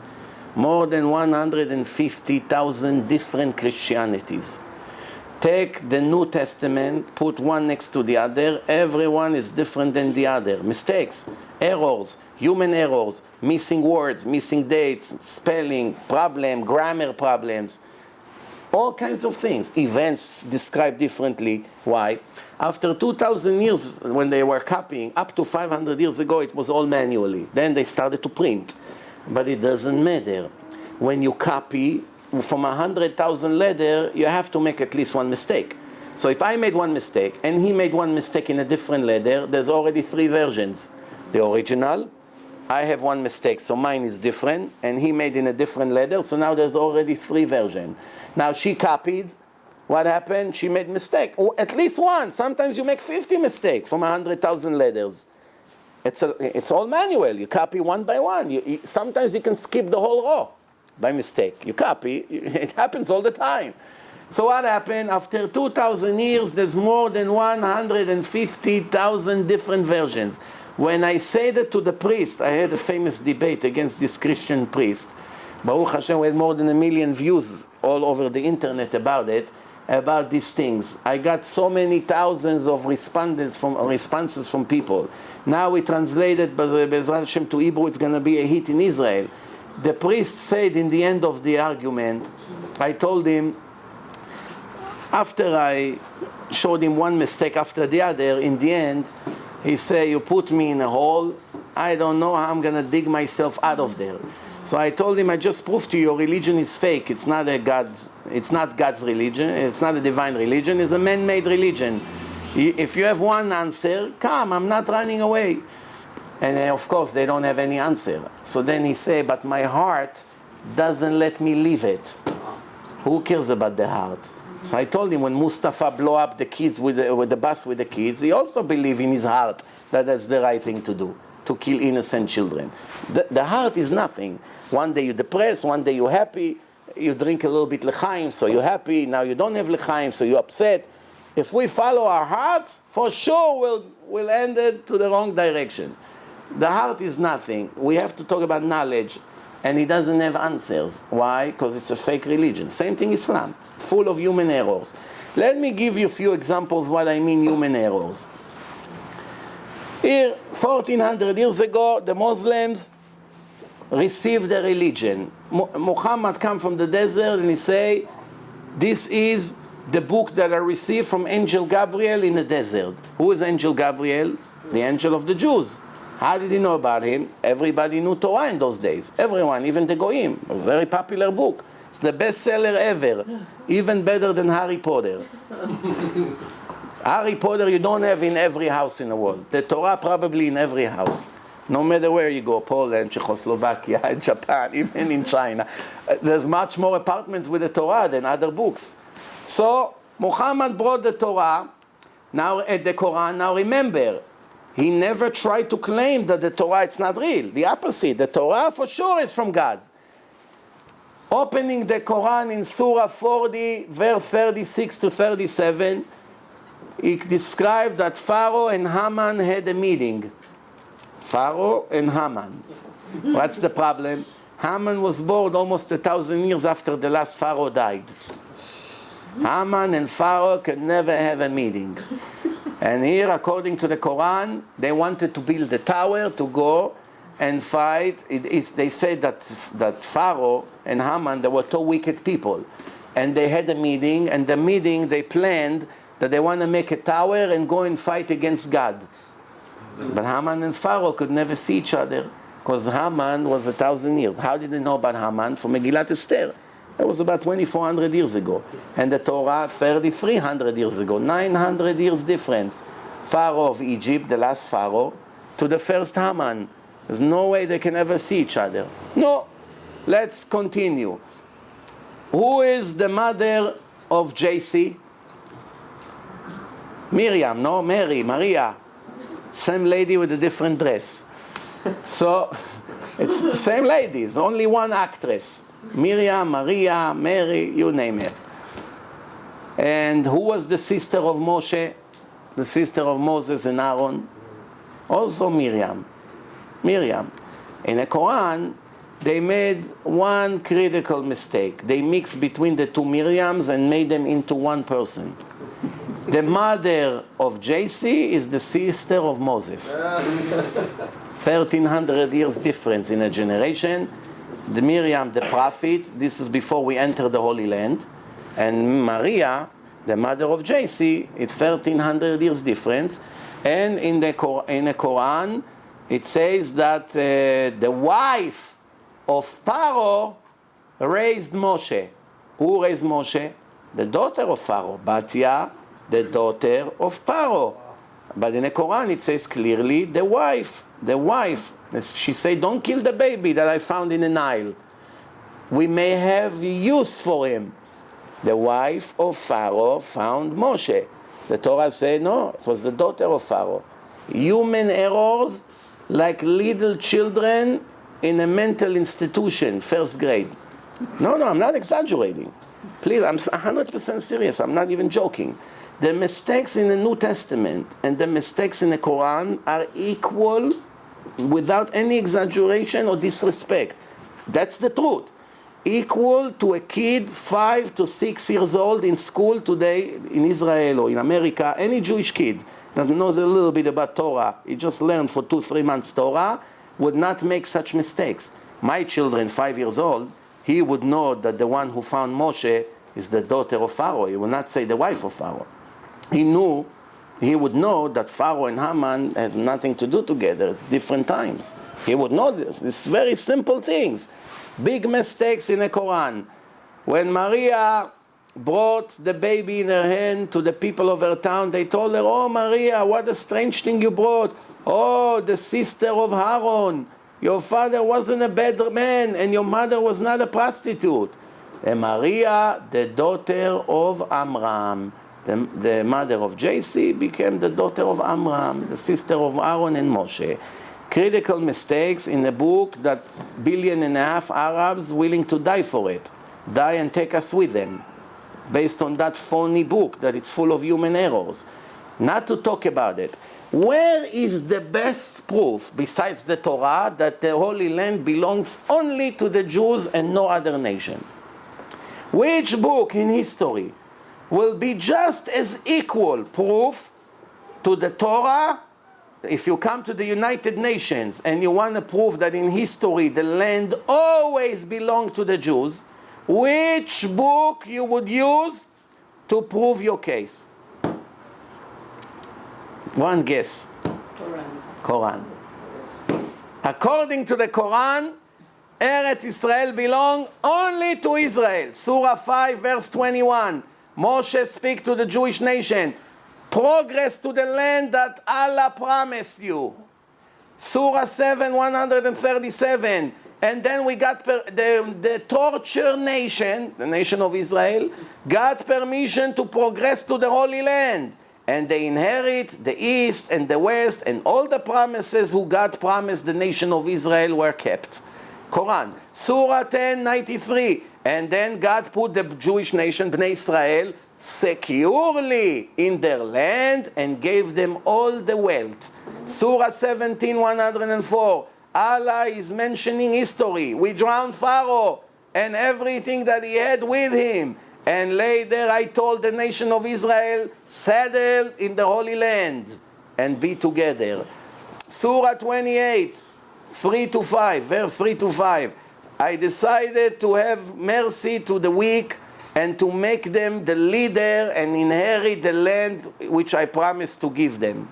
More than 150,000 different Christianities. Take the New Testament, put one next to the other. Everyone is different than the other. Mistakes, errors, human errors, missing words, missing dates, spelling, grammar problems. All kinds of things. Events described differently. Why? After 2,000 years, when they were copying, up to 500 years ago, it was all manually. Then they started to print. But it doesn't matter. When you copy from 100,000 letter, you have to make at least one mistake. So if I made one mistake, and he made one mistake in a different letter, there's already 3 versions. The original, I have one mistake, so mine is different, and he made in a different letter, so now there's already 3 versions. Now she copied. What happened? She made mistake. At least one. Sometimes you make 50 mistakes from 100,000 letters. It's all manual. You copy one by one. Sometimes you can skip the whole row by mistake. You copy. It happens all the time. So what happened? After 2,000 years, there's more than 150,000 different versions. When I say that to the priest, I had a famous debate against this Christian priest. Baruch Hashem, we had more than 1 million views all over the internet about it, about these things. I got so many thousands of responses from people. Now we translated Mizrachi Hashem to Hebrew. It's going to be a hit in Israel. The priest said in the end of the argument, I told him, after I showed him one mistake after the other, in the end, he said, you put me in a hole. I don't know how I'm going to dig myself out of there. So I told him, I just proved to you your religion is fake. It's not God's religion. It's not a divine religion. It's a man-made religion. If you have one answer, come, I'm not running away. And of course, they don't have any answer. So then he said, but my heart doesn't let me leave it. Who cares about the heart? So I told him when Mustafa blew up the kids with the bus with the kids, he also believed in his heart that that's the right thing to do, to kill innocent children. The heart is nothing. One day you're depressed, one day you're happy, you drink a little bit l'chaim, so you're happy, now you don't have l'chaim, so you're upset. If we follow our hearts, for sure we'll end it to the wrong direction. The heart is nothing. We have to talk about knowledge, and he doesn't have answers. Why? Because it's a fake religion. Same thing Islam, full of human errors. Let me give you a few examples what I mean human errors. Here, 1,400 years ago, the Muslims received the religion. Muhammad came from the desert and he say, this is the book that I received from Angel Gabriel in the desert. Who is Angel Gabriel? The angel of the Jews. How did he know about him? Everybody knew Torah in those days. Everyone, even the Goyim. A very popular book. It's the best seller ever. Even better than Harry Potter. Harry Potter you don't have in every house in the world. The Torah probably in every house. No matter where you go, Poland, Czechoslovakia, Japan, even in China. There's much more apartments with the Torah than other books. So, Muhammad brought the Torah, now at the Quran. Now remember, he never tried to claim that the Torah is not real. The opposite. The Torah for sure is from God. Opening the Quran in Surah 40, verse 36 to 37, he described that Pharaoh and Haman had a meeting. Pharaoh and Haman. What's the problem? Haman was born almost 1,000 years after the last Pharaoh died. Haman and Pharaoh could never have a meeting. And here, according to the Quran, they wanted to build a tower to go and fight. They said that Pharaoh and Haman, they were two wicked people. And they had a meeting, and the meeting they planned that they want to make a tower and go and fight against God. But Haman and Pharaoh could never see each other, because Haman was 1,000 years. How did they know about Haman? From Megillat Esther. That was about 2,400 years ago. And the Torah, 3,300 years ago. 900 years difference. Pharaoh of Egypt, the last Pharaoh, to the first Haman. There's no way they can ever see each other. No. let's continue. Who is the mother of JC? Miriam, no? Mary, Maria. Same lady with a different dress. So, it's the same ladies, only one actress. Miriam, Maria, Mary, you name it. And who was the sister of Moshe? The sister of Moses and Aaron? Also Miriam. Miriam. In the Quran, they made one critical mistake. They mixed between the two Miriams and made them into one person. The mother of JC is the sister of Moses. 1,300 years difference in a generation. The Miriam, the prophet, this is before we enter the Holy Land. And Maria, the mother of JC, it's 1,300 years difference. And in the Quran, it says that the wife of Pharaoh raised Moshe. Who raised Moshe? The daughter of Pharaoh, Batya, the daughter of Pharaoh. But in the Quran it says clearly the wife. The wife. She said, don't kill the baby that I found in the Nile. We may have use for him. The wife of Pharaoh found Moshe. The Torah said, no, it was the daughter of Pharaoh. Human errors like little children in a mental institution, first grade. No, I'm not exaggerating. Please, I'm 100% serious. I'm not even joking. The mistakes in the New Testament and the mistakes in the Quran are equal without any exaggeration or disrespect. That's the truth. Equal to a kid 5 to 6 years old in school today in Israel or in America, any Jewish kid that knows a little bit about Torah, he just learned for 2-3 months Torah, would not make such mistakes. My children, 5 years old, he would know that the one who found Moshe is the daughter of Pharaoh. He would not say the wife of Pharaoh. He would know that Pharaoh and Haman had nothing to do together. It's different times. He would know this. It's very simple things. Big mistakes in the Quran. When Maria brought the baby in her hand to the people of her town, they told her, oh Maria, what a strange thing you brought. Oh, the sister of Aaron. Your father wasn't a bad man and your mother was not a prostitute. And Maria, the daughter of Amram, the mother of JC, became the daughter of Amram, the sister of Aaron and Moshe. Critical mistakes in a book that 1.5 billion Arabs willing to die for it. Die and take us with them. Based on that phony book that it's full of human errors. Not to talk about it. Where is the best proof, besides the Torah, that the Holy Land belongs only to the Jews and no other nation? Which book in history will be just as equal proof to the Torah? If you come to the United Nations and you want to prove that in history the land always belonged to the Jews, which book you would use to prove your case? One guess. Quran. According to the Quran, Eretz Israel belong only to Israel. Surah 5 verse 21. Moshe speak to the Jewish nation. Progress to the land that Allah promised you. Surah 7, 137. And then we got the tortured nation, the nation of Israel, got permission to progress to the Holy Land. And they inherit the East and the West, and all the promises who God promised the nation of Israel were kept. Quran. Surah 10, 93. And then God put the Jewish nation, Bnei Israel, securely in their land and gave them all the wealth. Surah 17, 104. Allah is mentioning history. We drowned Pharaoh and everything that he had with him. And later I told the nation of Israel, settle in the Holy Land and be together. Surah 28, 3-5, verse 3-5. I decided to have mercy to the weak and to make them the leader and inherit the land which I promised to give them.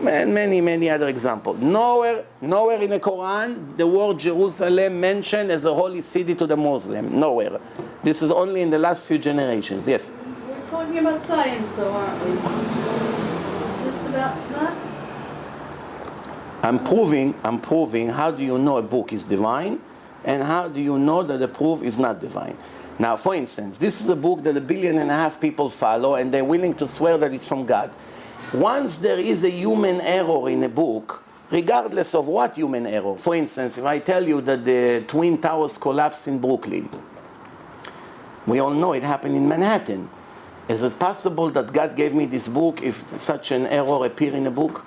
And many other examples. Nowhere in the Quran the word Jerusalem mentioned as a holy city to the Muslim. Nowhere. This is only in the last few generations. Yes? We're talking about science though, aren't we? Is this about that? I'm proving how do you know a book is divine? And how do you know that the proof is not divine? Now, for instance, this is a book that 1.5 billion people follow, and they're willing to swear that it's from God. Once there is a human error in a book, regardless of what human error, for instance, if I tell you that the Twin Towers collapsed in Brooklyn, we all know it happened in Manhattan. Is it possible that God gave me this book if such an error appeared in a book?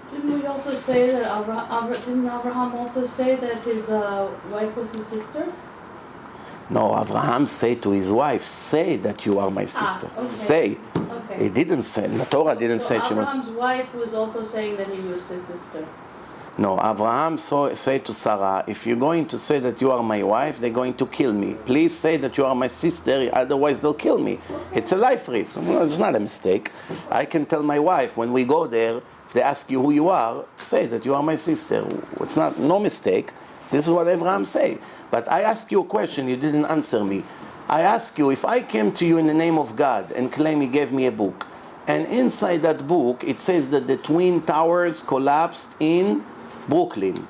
Didn't we also say that didn't Abraham also say that his wife was his sister? No, Abraham said to his wife, say that you are my sister. Okay. Say. Okay. He didn't say, the Torah didn't say she was. Abraham's wife was also saying that he was his sister. No, Abraham said to Sarah, if you're going to say that you are my wife, they're going to kill me. Please say that you are my sister, otherwise they'll kill me. It's a life risk. Well, it's not a mistake. I can tell my wife, when we go there, if they ask you who you are, say that you are my sister. It's not, no mistake. This is what Abraham said. But I asked you a question, you didn't answer me. I ask you, if I came to you in the name of God and claim He gave me a book, and inside that book it says that the Twin Towers collapsed in Brooklyn,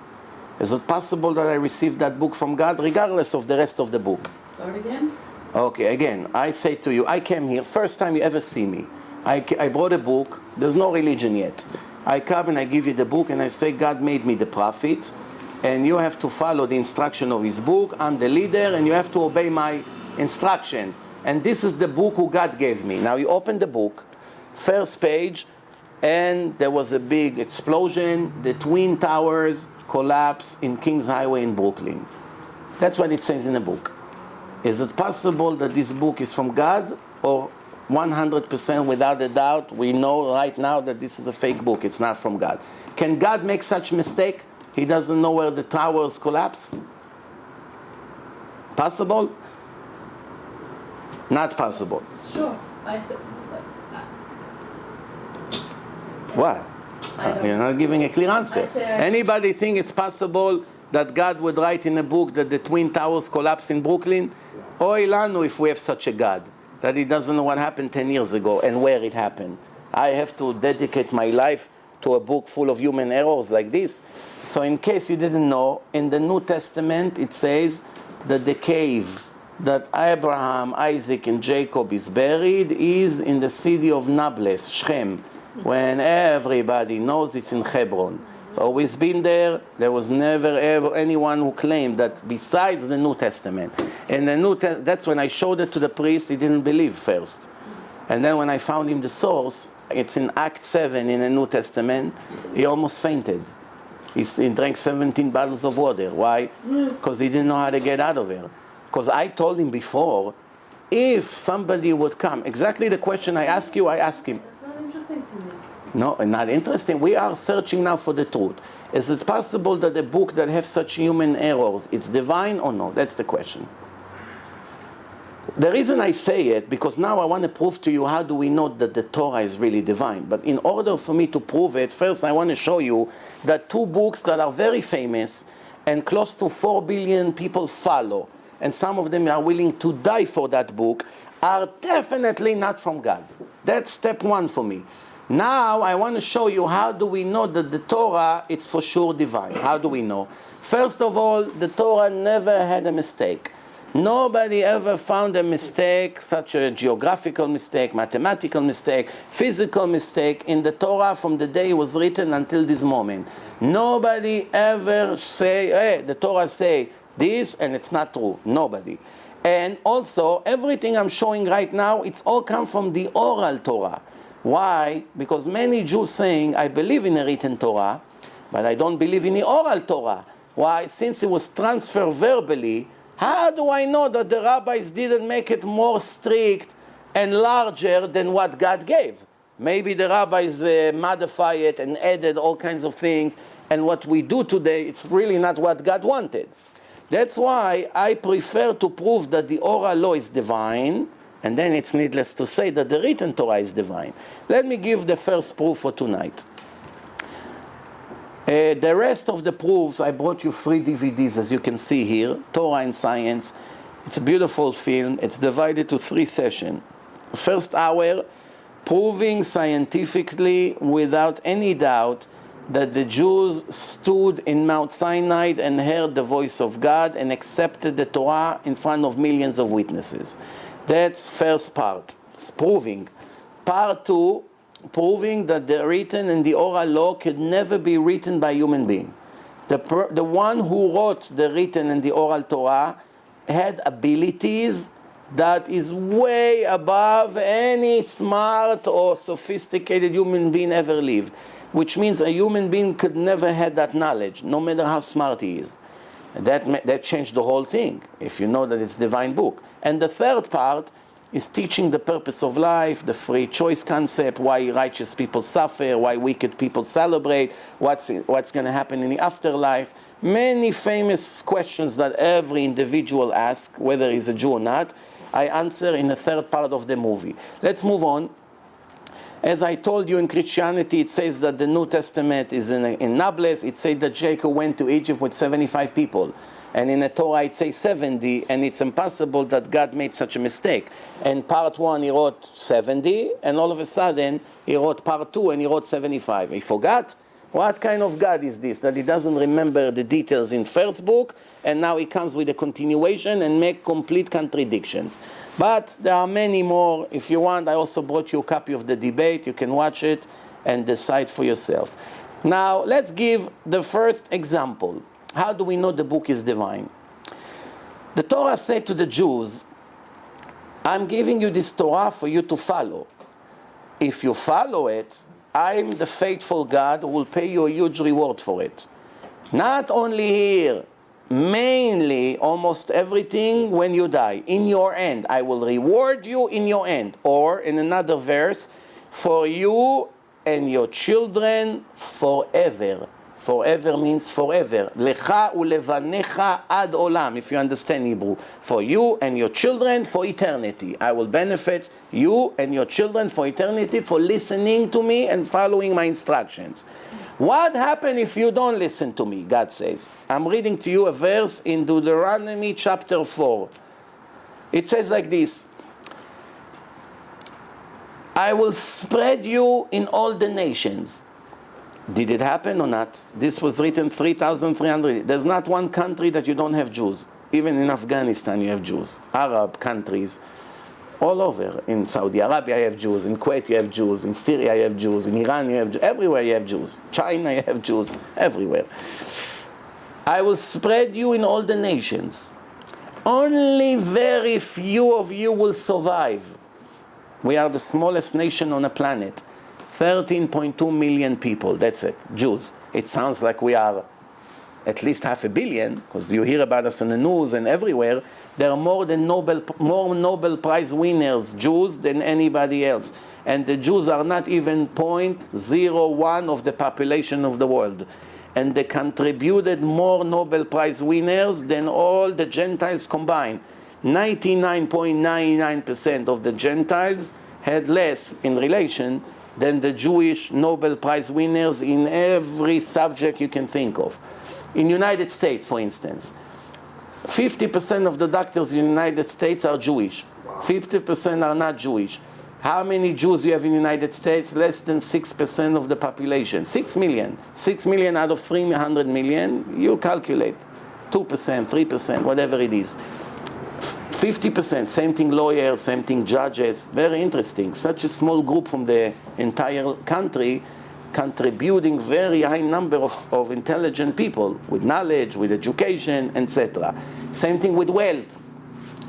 is it possible that I received that book from God, regardless of the rest of the book? Start again. Okay, again, I say to you, I came here, first time you ever see me. I brought a book, there's no religion yet. I come and I give you the book and I say, God made me the prophet, and you have to follow the instruction of His book. I'm the leader and you have to obey my instructions. And this is the book who God gave me. Now you open the book, first page, and there was a big explosion. The Twin Towers collapsed in Kings Highway in Brooklyn. That's what it says in the book. Is it possible that this book is from God, or 100% without a doubt we know right now that this is a fake book, it's not from God? Can God make such mistake? He doesn't know where the towers collapse? Possible? Not possible. Sure. I said. What? You're not giving a clear answer. Anybody think it's possible that God would write in a book that the Twin Towers collapsed in Brooklyn? Oy lanu if we have such a God, that He doesn't know what happened 10 years ago and where it happened. I have to dedicate my life to a book full of human errors like this. So in case you didn't know, in the New Testament it says that the cave that Abraham, Isaac, and Jacob is buried is in the city of Nablus, Shechem, when everybody knows it's in Hebron. It's always been there. There was never ever anyone who claimed that besides the New Testament. And that's when I showed it to the priest, he didn't believe first. And then when I found him the source, it's in Act 7 in the New Testament, he almost fainted. He drank 17 bottles of water. Why? Because he didn't know how to get out of there. Because I told him before, if somebody would come, exactly the question I ask you, I ask him. It's not interesting to me. No, not interesting. We are searching now for the truth. Is it possible that a book that has such human errors, it's divine or no? That's the question. The reason I say it, because now I want to prove to you how do we know that the Torah is really divine. But in order for me to prove it, first I want to show you that two books that are very famous and close to 4 billion people follow, and some of them are willing to die for that book, are definitely not from God. That's step one for me. Now I want to show you how do we know that the Torah is for sure divine. How do we know? First of all, the Torah never had a mistake. Nobody ever found a mistake, such a geographical mistake, mathematical mistake, physical mistake in the Torah from the day it was written until this moment. Nobody ever say, hey, the Torah say this and it's not true. Nobody. And also, everything I'm showing right now, it's all come from the oral Torah. Why? Because many Jews saying, I believe in a written Torah, but I don't believe in the oral Torah. Why? Since it was transferred verbally, how do I know that the rabbis didn't make it more strict and larger than what God gave? Maybe the rabbis modify it and added all kinds of things, and what we do today, it's really not what God wanted. That's why I prefer to prove that the oral law is divine, and then it's needless to say that the written Torah is divine. Let me give the first proof for tonight. The rest of the proofs, I brought you 3 DVDs, as you can see here, Torah and Science. It's a beautiful film. It's divided to 3 sessions. First hour, proving scientifically, without any doubt, that the Jews stood in Mount Sinai and heard the voice of God and accepted the Torah in front of millions of witnesses. That's first part. It's proving. Part two, proving that the written and the oral law could never be written by a human being. The one who wrote the written and the oral Torah had abilities that is way above any smart or sophisticated human being ever lived. Which means a human being could never have that knowledge, no matter how smart he is. And that changed the whole thing, if you know that it's divine book. And the third part is teaching the purpose of life, the free choice concept, why righteous people suffer, why wicked people celebrate, what's going to happen in the afterlife. Many famous questions that every individual asks, whether he's a Jew or not, I answer in the third part of the movie. Let's move on. As I told you, in Christianity, it says that the New Testament is in Nablus. It says that Jacob went to Egypt with 75 people. And in the Torah, it says 70, and it's impossible that God made such a mistake. And part 1, he wrote 70, and all of a sudden, he wrote part 2, and he wrote 75. He forgot? What kind of God is this, that he doesn't remember the details in first book, and now he comes with a continuation and make complete contradictions? But there are many more. If you want, I also brought you a copy of the debate. You can watch it and decide for yourself. Now, let's give the first example. How do we know the book is divine? The Torah said to the Jews, I'm giving you this Torah for you to follow. If you follow it, I'm the faithful God who will pay you a huge reward for it. Not only here, mainly almost everything when you die. In your end, I will reward you in your end. Or in another verse, for you and your children forever. Forever means forever. Lecha ulevanecha ad olam, if you understand Hebrew. For you and your children for eternity. I will benefit you and your children for eternity for listening to me and following my instructions. What happens if you don't listen to me, God says? I'm reading to you a verse in Deuteronomy chapter 4. It says like this. I will spread you in all the nations. Did it happen or not? This was written 3,300. There's not one country that you don't have Jews. Even in Afghanistan you have Jews. Arab countries, all over. In Saudi Arabia you have Jews. In Kuwait you have Jews. In Syria you have Jews. In Iran you have Jews. Everywhere you have Jews. China you have Jews. Everywhere. I will spread you in all the nations. Only very few of you will survive. We are the smallest nation on the planet. 13.2 million people, that's it, Jews. It sounds like we are at least 500 million, because you hear about us in the news and everywhere. There are more Nobel Prize winners, Jews, than anybody else. And the Jews are not even 0.01 of the population of the world. And they contributed more Nobel Prize winners than all the Gentiles combined. 99.99% of the Gentiles had less in relation than the Jewish Nobel Prize winners in every subject you can think of. In the United States, for instance, 50% of the doctors in the United States are Jewish. 50% are not Jewish. How many Jews you have in the United States? Less than 6% of the population. 6 million. 6 million out of 300 million, you calculate. 2%, 3%, whatever it is. 50%, same thing lawyers, same thing judges. Very interesting. Such a small group from the entire country contributing very high number of intelligent people with knowledge, with education, etc. Same thing with wealth.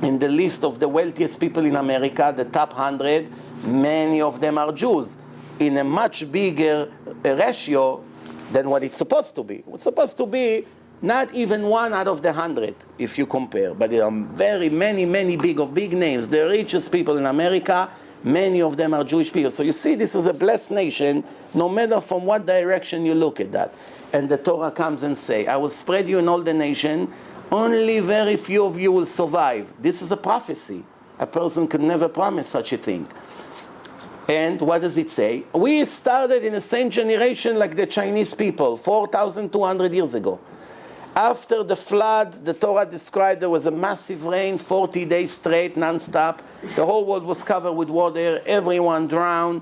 In the list of the wealthiest people in America, the top 100, many of them are Jews, in a much bigger ratio than what it's supposed to be. It's supposed to be not even 1 out of the 100, if you compare. But there are very many big names. The richest people in America, many of them are Jewish people. So you see, this is a blessed nation, no matter from what direction you look at that. And the Torah comes and say, I will spread you in all the nation, only very few of you will survive. This is a prophecy. A person could never promise such a thing. And what does it say? We started in the same generation like the Chinese people, 4,200 years ago. After the flood, the Torah described there was a massive rain, 40 days straight, non-stop. The whole world was covered with water, everyone drowned,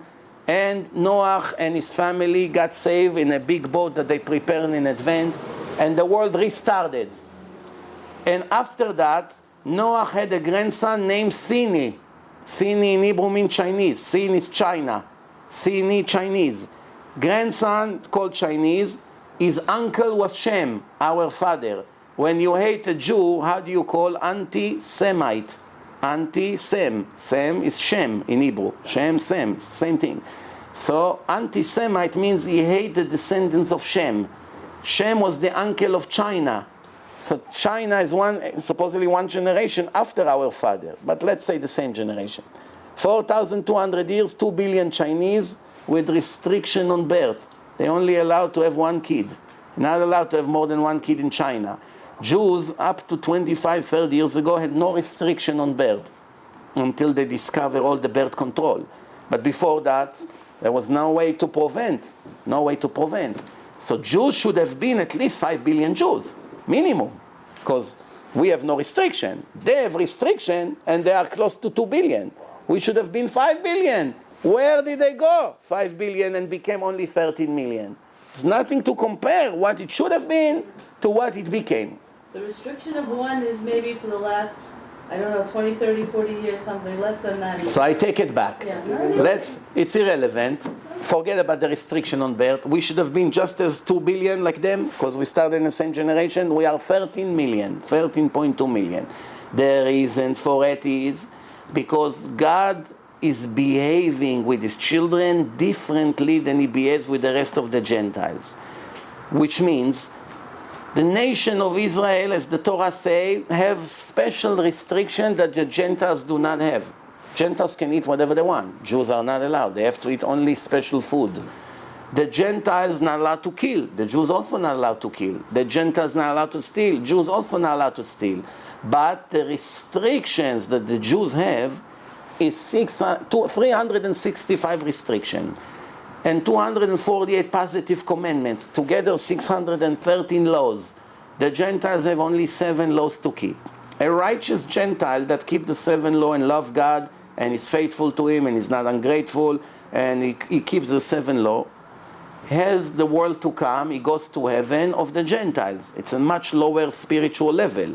And Noah and his family got saved in a big boat that they prepared in advance, and the world restarted. And after that, Noah had a grandson named Sini. Sini in Hebrew means Chinese. Sin is China. Sini, Chinese. Grandson called Chinese. His uncle was Shem, our father. When you hate a Jew, how do you call anti-Semite? Anti-Sem. Sem is Shem in Hebrew. Shem, Sem, same thing. So anti-Semite means he hated the descendants of Shem. Shem was the uncle of China. So China is supposedly one generation after our father, but let's say the same generation. 4,200 years, 2 billion Chinese with restriction on birth. They only allowed to have one kid. Not allowed to have more than one kid in China. Jews up to 25, 30 years ago had no restriction on birth until they discovered all the birth control. But before that, there was no way to prevent. No way to prevent. So Jews should have been at least 5 billion Jews, minimum, because we have no restriction. They have restriction, and they are close to 2 billion. We should have been 5 billion. Where did they go? 5 billion and became only 13 million. There's nothing to compare what it should have been to what it became. The restriction of one is maybe for the last, I don't know, 20, 30, 40 years, something less than that. So I take it back. Yeah. It's irrelevant. Forget about the restriction on birth. We should have been just as 2 billion like them, because we started in the same generation. We are 13 million, 13.2 million. The reason for it is because God is behaving with his children differently than he behaves with the rest of the Gentiles. Which means the nation of Israel, as the Torah says, have special restriction that the Gentiles do not have. Gentiles can eat whatever they want. Jews are not allowed. They have to eat only special food. The Gentiles not allowed to kill. The Jews also not allowed to kill. The Gentiles not allowed to steal. Jews also not allowed to steal. But the restrictions that the Jews have is 365 restrictions and 248 positive commandments. Together 613 laws. The Gentiles have only 7 laws to keep. A righteous Gentile that keeps the 7 laws and loves God and is faithful to him and is not ungrateful and he keeps the 7 laws, has the world to come. He goes to heaven of the Gentiles. It's a much lower spiritual level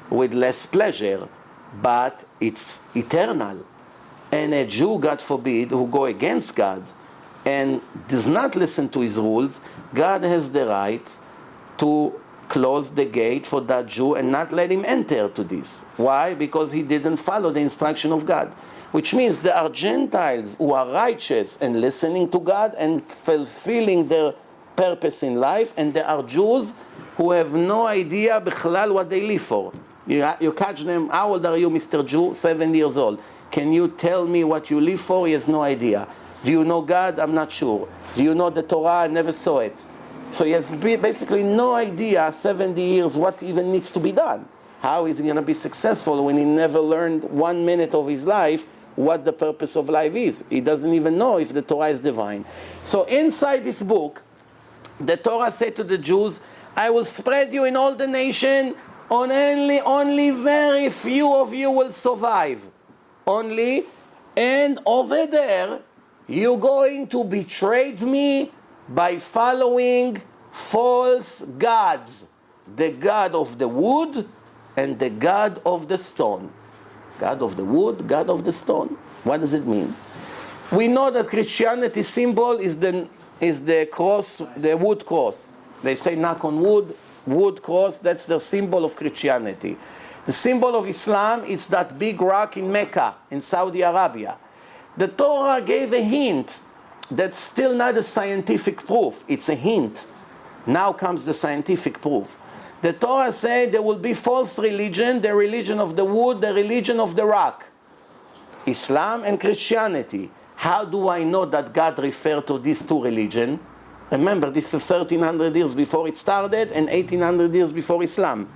with less pleasure, but it's eternal. And a Jew, God forbid, who go against God and does not listen to his rules, God has the right to close the gate for that Jew and not let him enter to this. Why? Because he didn't follow the instruction of God. Which means there are Gentiles who are righteous and listening to God and fulfilling their purpose in life, and there are Jews who have no idea bichlal what they live for. You catch them, how old are you, Mr. Jew? 7 years old. Can you tell me what you live for? He has no idea. Do you know God? I'm not sure. Do you know the Torah? I never saw it. So he has basically no idea, 70 years, what even needs to be done. How is he going to be successful when he never learned 1 minute of his life what the purpose of life is? He doesn't even know if the Torah is divine. So inside this book, the Torah said to the Jews, I will spread you in all the nation, only very few of you will survive. Only, and over there, you're going to betray me by following false gods. The God of the wood and the God of the stone. God of the wood, God of the stone. What does it mean? We know that Christianity symbol is the cross, the wood cross. They say knock on wood, wood cross, that's the symbol of Christianity. The symbol of Islam is that big rock in Mecca, in Saudi Arabia. The Torah gave a hint. That's still not a scientific proof. It's a hint. Now comes the scientific proof. The Torah said there will be false religion, the religion of the wood, the religion of the rock. Islam and Christianity. How do I know that God referred to these two religions? Remember, this is 1,300 years before it started and 1,800 years before Islam.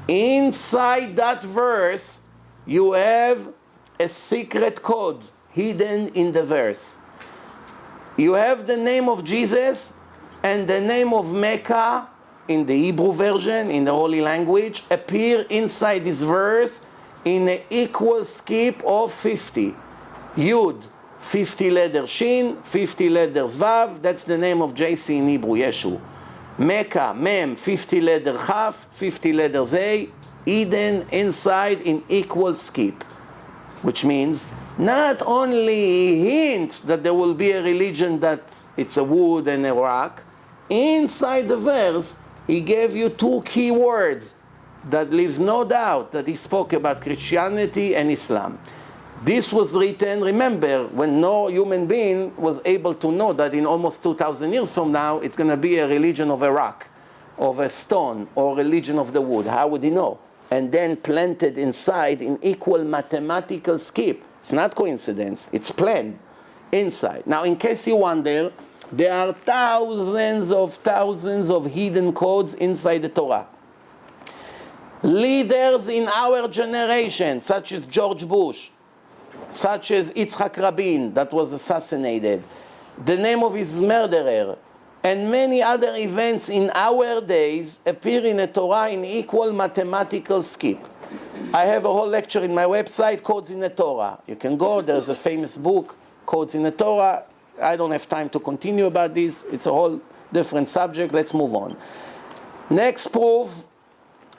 Inside that verse, you have a secret code hidden in the verse. You have the name of Jesus and the name of Mecca in the Hebrew version, in the Holy Language, appear inside this verse in an equal skip of 50. Yud, 50 letters Shin, 50 letters Vav. That's the name of JC in Hebrew, Yeshu. Mecca, Mem, 50 letters Chaf, 50 letters A. Eden inside in equal skip. Which means not only hint that there will be a religion that it's a wood and a rock. Inside the verse, he gave you two key words that leaves no doubt that he spoke about Christianity and Islam. This was written, remember, when no human being was able to know that in almost 2,000 years from now, it's going to be a religion of a rock, of a stone, or religion of the wood. How would he know? And then planted inside in equal mathematical skip. It's not coincidence, it's planned inside. Now, in case you wonder, there are thousands of hidden codes inside the Torah. Leaders in our generation, such as George Bush, such as Yitzhak Rabin, that was assassinated, the name of his murderer, and many other events in our days appear in the Torah in equal mathematical skip. I have a whole lecture in my website, Codes in the Torah. You can go, there's a famous book, Codes in the Torah. I don't have time to continue about this. It's a whole different subject. Let's move on. Next proof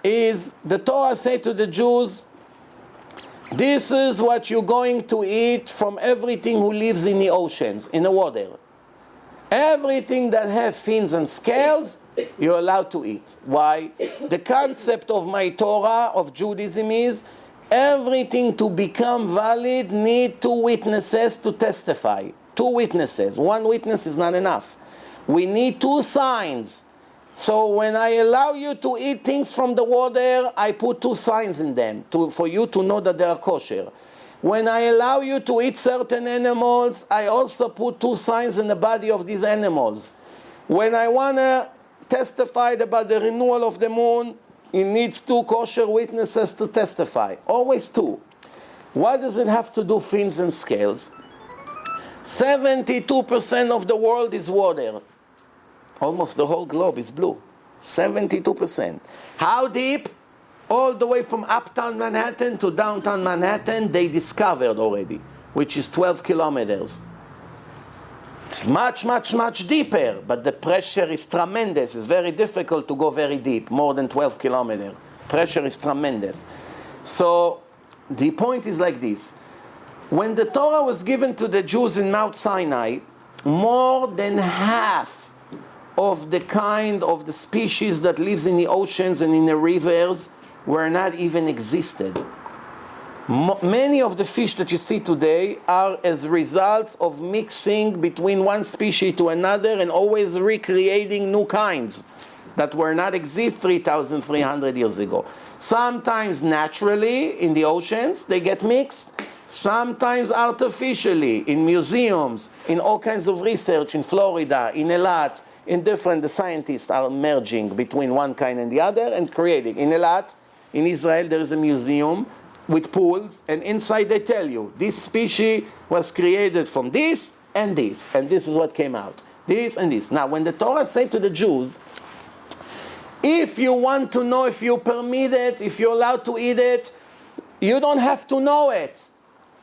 is the Torah said to the Jews, this is what you're going to eat from everything who lives in the oceans, in the water. Everything that have fins and scales, you're allowed to eat. Why? The concept of my Torah, of Judaism, is everything to become valid need two witnesses to testify. Two witnesses. One witness is not enough. We need two signs. So when I allow you to eat things from the water, I put two signs in them for you to know that they are kosher. When I allow you to eat certain animals, I also put two signs in the body of these animals. When I want to testify about the renewal of the moon, it needs two kosher witnesses to testify. Always two. What does it have to do, fins and scales? 72% of the world is water. Almost the whole globe is blue. 72%. How deep? All the way from uptown Manhattan to downtown Manhattan, they discovered already, which is 12 kilometers. It's much, much, much deeper, but the pressure is tremendous. It's very difficult to go very deep, more than 12 kilometers. Pressure is tremendous. So the point is like this. When the Torah was given to the Jews in Mount Sinai, more than half of the kind of the species that lives in the oceans and in the rivers were not even existed. Many of the fish that you see today are as results of mixing between one species to another and always recreating new kinds that were not exist 3,300 years ago. Sometimes naturally in the oceans they get mixed, sometimes artificially in museums, in all kinds of research in Florida, in Eilat, in different, the scientists are merging between one kind and the other and creating. In Eilat, in Israel, there is a museum with pools, and inside they tell you, this species was created from this, and this is what came out. This and this. Now, when the Torah said to the Jews, if you want to know if you permit it, if you're allowed to eat it, you don't have to know it.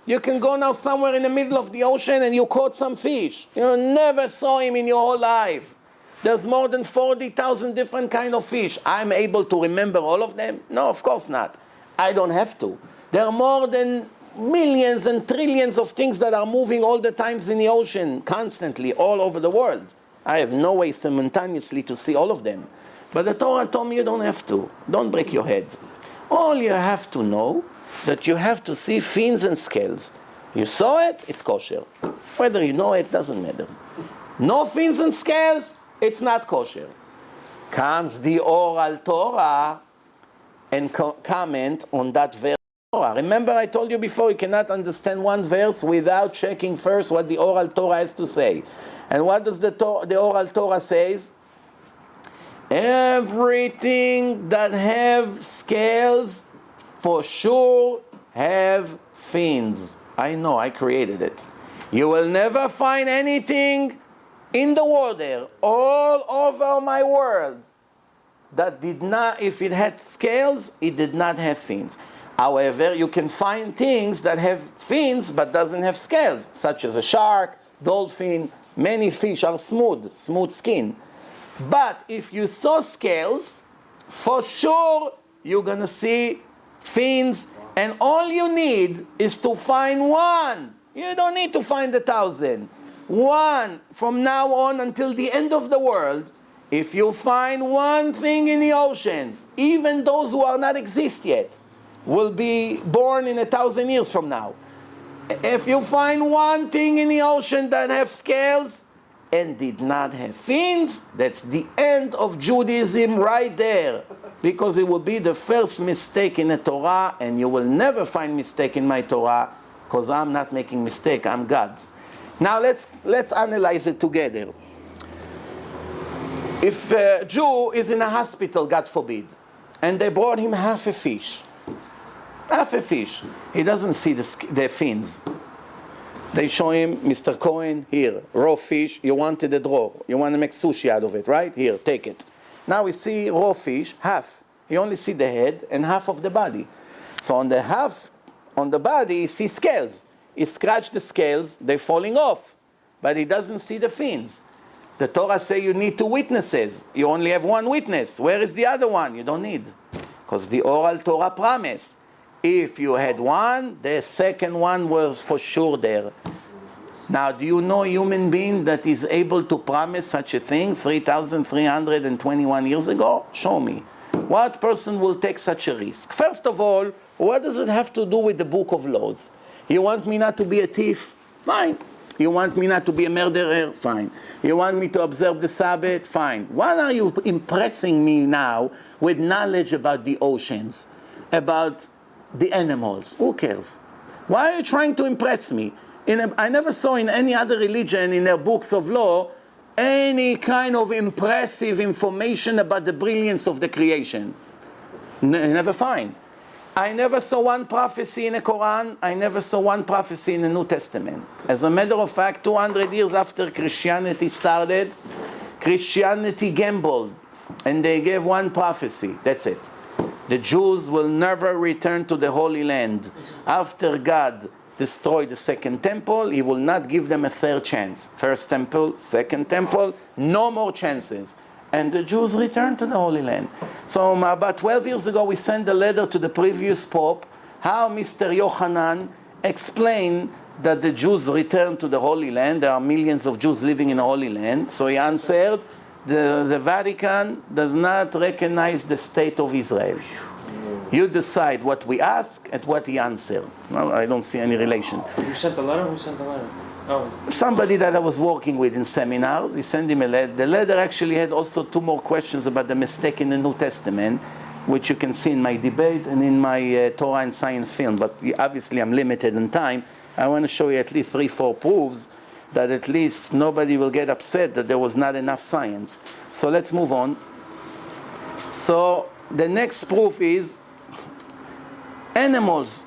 You can go now somewhere in the middle of the ocean and you caught some fish. You never saw him in your whole life. There's more than 40,000 different kind of fish. I'm able to remember all of them? No, of course not. I don't have to. There are more than millions and trillions of things that are moving all the times in the ocean, constantly, all over the world. I have no way simultaneously to see all of them. But the Torah told me you don't have to. Don't break your head. All you have to know that you have to see fins and scales. You saw it, it's kosher. Whether you know it, doesn't matter. No fins and scales, it's not kosher. Comes the oral Torah and comment on that verse. Remember I told you before, you cannot understand one verse without checking first what the oral Torah has to say. And what does the oral Torah says? Everything that have scales for sure have fins. I know, I created it. You will never find anything in the water all over my world that did not, if it had scales, it did not have fins. However, you can find things that have fins but doesn't have scales, such as a shark, dolphin. Many fish are smooth skin. But if you saw scales, for sure you're gonna see fins, and all you need is to find one. You don't need to find 1,000. One, from now on until the end of the world. If you find one thing in the oceans, even those who are not exist yet will be born in 1,000 years from now. If you find one thing in the ocean that have scales and did not have fins, that's the end of Judaism right there. Because it will be the first mistake in the Torah, and you will never find mistake in my Torah, because I'm not making mistake, I'm God. Now let's analyze it together. If a Jew is in a hospital, God forbid, and they brought him half a fish, he doesn't see the fins. They show him, Mr. Cohen, here, raw fish, you wanted a draw, you want to make sushi out of it, right? Here, take it. Now we see raw fish, half. You only see the head and half of the body. So on the half, on the body, he sees scales. He scratched the scales, they're falling off. But he doesn't see the fins. The Torah says you need 2 witnesses. You only have 1 witness. Where is the other one? You don't need. Because the oral Torah promise, if you had 1, the second one was for sure there. Now, do you know a human being that is able to promise such a thing 3,321 years ago? Show me. What person will take such a risk? First of all, what does it have to do with the book of laws? You want me not to be a thief? Fine. You want me not to be a murderer? Fine. You want me to observe the Sabbath? Fine. Why are you impressing me now with knowledge about the oceans, about the animals? Who cares? Why are you trying to impress me? I never saw in any other religion, in their books of law, any kind of impressive information about the brilliance of the creation. Never find. I never saw one prophecy in the Quran. I never saw one prophecy in the New Testament. As a matter of fact, 200 years after Christianity started, Christianity gambled, and they gave one prophecy. That's it. The Jews will never return to the Holy Land. After God destroyed the second temple, he will not give them a third chance. First temple, second temple, no more chances. And the Jews returned to the Holy Land. So about 12 years ago, we sent a letter to the previous Pope, how Mr. Yochanan explained that the Jews returned to the Holy Land. There are millions of Jews living in the Holy Land. So he answered, the Vatican does not recognize the state of Israel. You decide what we ask and what he answered. No, I don't see any relation. You sent the letter? Who sent the letter? Oh. Somebody that I was working with in seminars, he sent him a letter. The letter actually had also 2 more questions about the mistake in the New Testament, which you can see in my debate and in my Torah and Science film. But obviously I'm limited in time. I want to show you at least 3-4 proofs that at least nobody will get upset that there was not enough science. So let's move on. So the next proof is animals.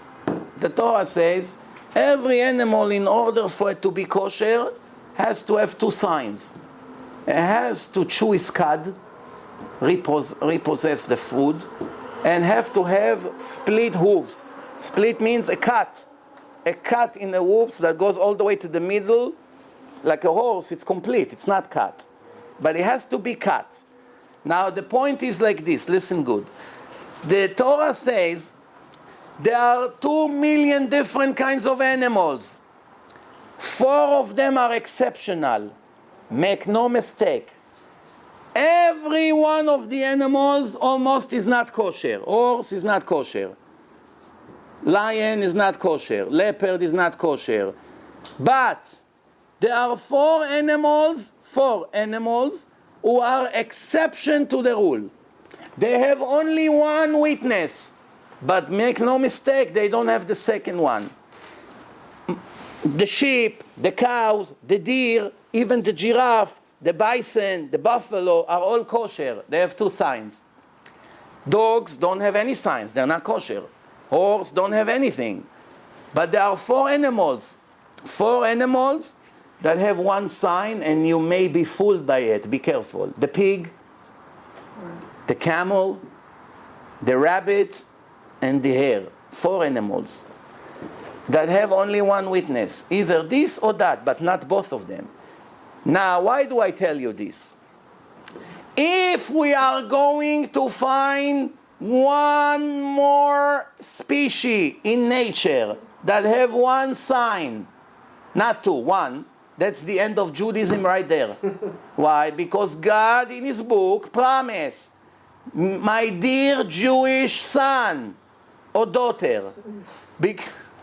The Torah says every animal, in order for it to be kosher, has to have 2 signs. It has to chew its cud, repossess the food, and have to have split hooves. Split means a cut in the hooves that goes all the way to the middle. Like a horse, it's complete, it's not cut. But it has to be cut. Now the point is like this, listen good. The Torah says there are 2 million different kinds of animals. 4 of them are exceptional. Make no mistake. Every one of the animals almost is not kosher. Horse is not kosher. Lion is not kosher. Leopard is not kosher. But there are 4 animals who are exception to the rule. They have only 1 witness. But make no mistake, they don't have the second one. The sheep, the cows, the deer, even the giraffe, the bison, the buffalo are all kosher. They have 2 signs. Dogs don't have any signs. They're not kosher. Horse don't have anything. But there are 4 animals. 4 animals that have 1 sign, and you may be fooled by it. Be careful. The pig, the camel, the rabbit, and the hare. 4 animals that have only one witness, either this or that, but not both of them. Now, why do I tell you this? If we are going to find one more species in nature that have one sign, not two, one, that's the end of Judaism right there. Why? Because God in his book promised, my dear Jewish son or daughter,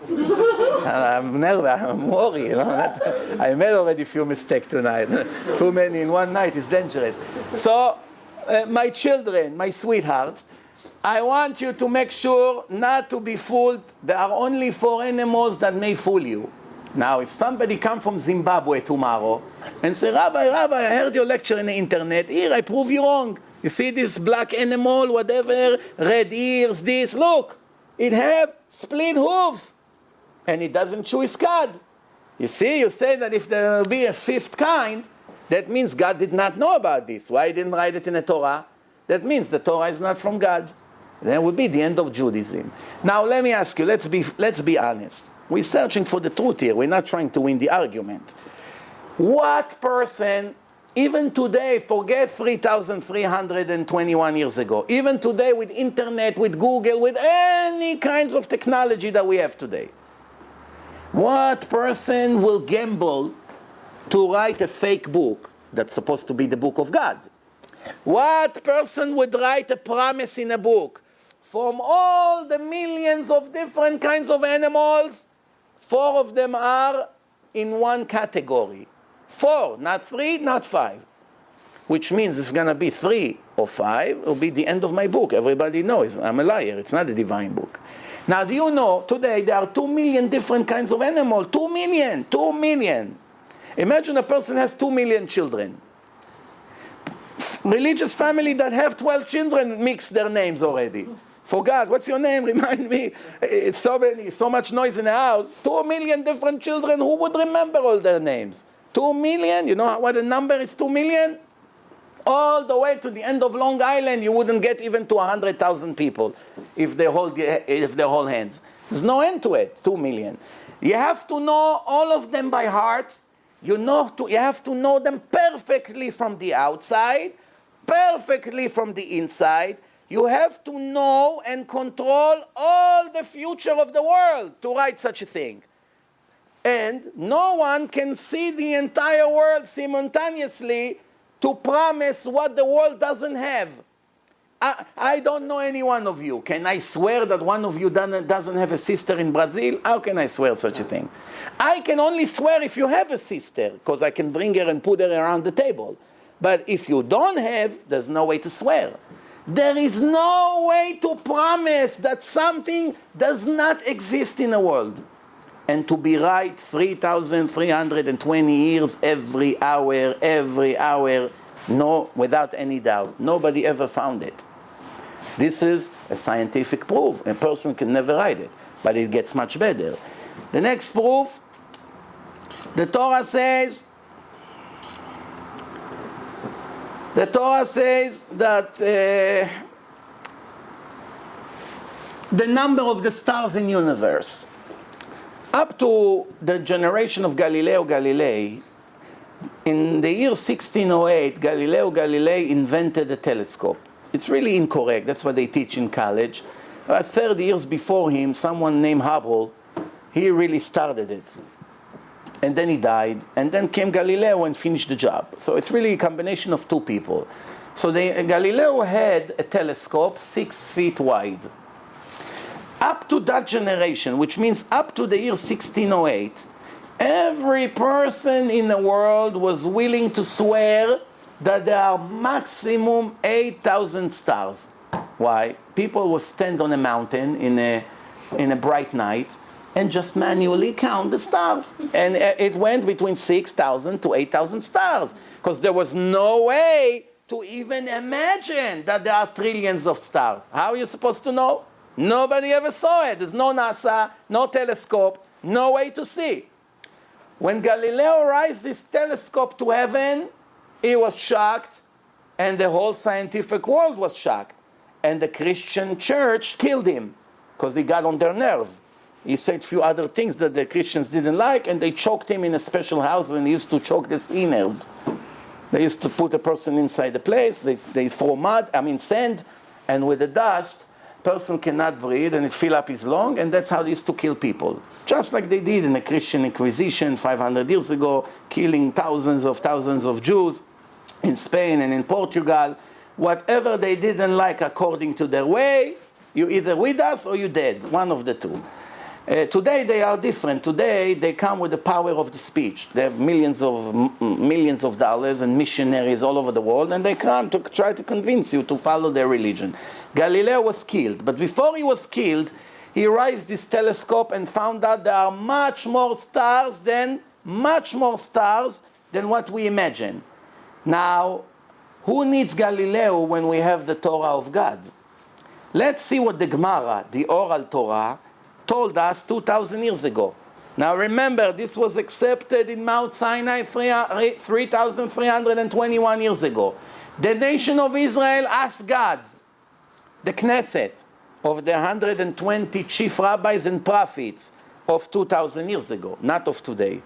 I'm nervous, I'm worried, you know. I made already a few mistakes tonight. Too many in one night is dangerous. So, my children, my sweethearts, I want you to make sure not to be fooled. There are only 4 animals that may fool you. Now, if somebody come from Zimbabwe tomorrow and say, Rabbi, I heard your lecture in the internet. Here, I prove you wrong. You see this black animal, whatever, red ears, this. Look, it have split hooves. And it doesn't chew his cud. You see, you say that if there will be a 5th kind, that means God did not know about this. Why he didn't write it in the Torah? That means the Torah is not from God. That would be the end of Judaism. Now let me ask you, let's be honest. We're searching for the truth here. We're not trying to win the argument. What person, even today, forget 3,321 years ago, even today with internet, with Google, with any kinds of technology that we have today, what person will gamble to write a fake book that's supposed to be the book of God? What person would write a promise in a book? From all the millions of different kinds of animals, 4 of them are in one category. 4, not 3, not 5. Which means it's going to be 3 or 5, it'll be the end of my book. Everybody knows I'm a liar. It's not a divine book. Now, do you know, today there are 2 million different kinds of animals. 2 million. 2 million. Imagine a person has 2 million children. Religious family that have 12 children mix their names already. For God, what's your name? Remind me. It's so much noise in the house. 2 million different children. Who would remember all their names? 2 million? You know what the number is? 2 million? All the way to the end of Long Island, you wouldn't get even to 100,000 people if they hold hands. There's no end to it. 2 million. You have to know all of them by heart. You have to know them perfectly from the outside, perfectly from the inside. You have to know and control all the future of the world to write such a thing. And no one can see the entire world simultaneously to promise what the world doesn't have. I don't know any one of you. Can I swear that one of you doesn't have a sister in Brazil? How can I swear such a thing? I can only swear if you have a sister, because I can bring her and put her around the table. But if you don't have, there's no way to swear. There is no way to promise that something does not exist in the world. And to be right 3,320 years, every hour, no, without any doubt. Nobody ever found it. This is a scientific proof. A person can never write it, but it gets much better. The next proof, the Torah says that the number of the stars in the universe, up to the generation of Galileo Galilei, in the year 1608, Galileo Galilei invented a telescope. It's really incorrect. That's what they teach in college. About 30 years before him, someone named Hubble, he really started it. And then he died. And then came Galileo and finished the job. So it's really a combination of 2 people. So Galileo had a telescope 6 feet wide. Up to that generation, which means up to the year 1608, every person in the world was willing to swear that there are maximum 8,000 stars. Why? People will stand on a mountain in a bright night and just manually count the stars. And it went between 6,000 to 8,000 stars, because there was no way to even imagine that there are trillions of stars. How are you supposed to know? Nobody ever saw it. There's no NASA, no telescope, no way to see. When Galileo raised his telescope to heaven, he was shocked, and the whole scientific world was shocked. And the Christian church killed him. because he got on their nerve. He said a few other things that the Christians didn't like, and they choked him in a special house when they used to choke the sinners. They used to put a person inside the place, they throw sand, and with the dust, person cannot breathe, and it fill up his lung, and that's how they used to kill people. Just like they did in the Christian Inquisition 500 years ago, killing thousands of Jews in Spain and in Portugal. Whatever they didn't like according to their way, you either with us or you dead, one of the two. Today they are different. Today they come with the power of the speech. They have millions of dollars and missionaries all over the world, and they come to try to convince you to follow their religion. Galileo was killed, but before he was killed, he raised his telescope and found out there are much more stars than what we imagine. Now, who needs Galileo when we have the Torah of God? Let's see what the Gemara, the oral Torah, told us 2,000 years ago. Now remember, this was accepted in Mount Sinai 3,321 years ago. The nation of Israel asked God, the Knesset, of the 120 chief rabbis and prophets of 2,000 years ago, not of today,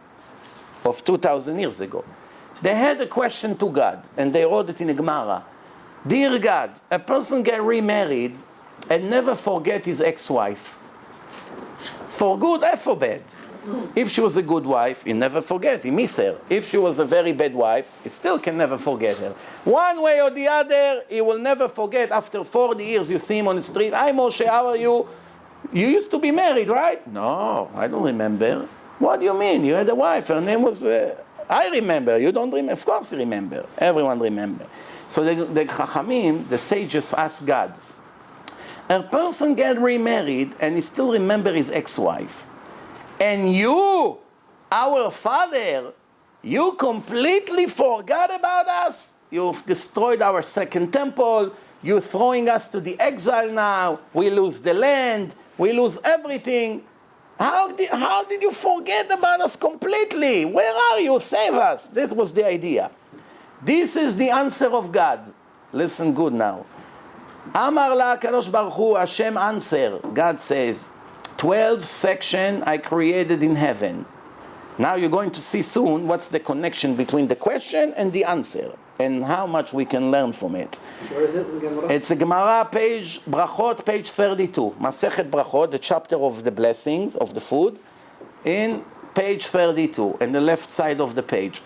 of 2,000 years ago. They had a question to God, and they wrote it in a Gemara. Dear God, a person get remarried and never forget his ex-wife. For good or for bad. If she was a good wife, he never forget, he miss her. If she was a very bad wife, he still can never forget her. One way or the other, he will never forget. After 40 years, you see him on the street. Hi Moshe, how are you? You used to be married, right? No, I don't remember. What do you mean? You had a wife, her name was... I remember, you don't remember? Of course you remember. Everyone remember. So the Chachamim, the sages, ask God, a person get remarried and he still remember his ex-wife. And you, our father, you completely forgot about us. You've destroyed our second temple. You're throwing us to the exile now. We lose the land. We lose everything. How did you forget about us completely? Where are you? Save us. This was the idea. This is the answer of God. Listen good now. Amar la Kadosh Baruch Hu, Hashem answer. God says, 12 section I created in heaven. Now you're going to see soon what's the connection between the question and the answer, and how much we can learn from it. Where is it in Gemara? It's a Gemara, page Brachot, page 32. Masechet Brachot, the chapter of the blessings of the food, in page 32, in the left side of the page.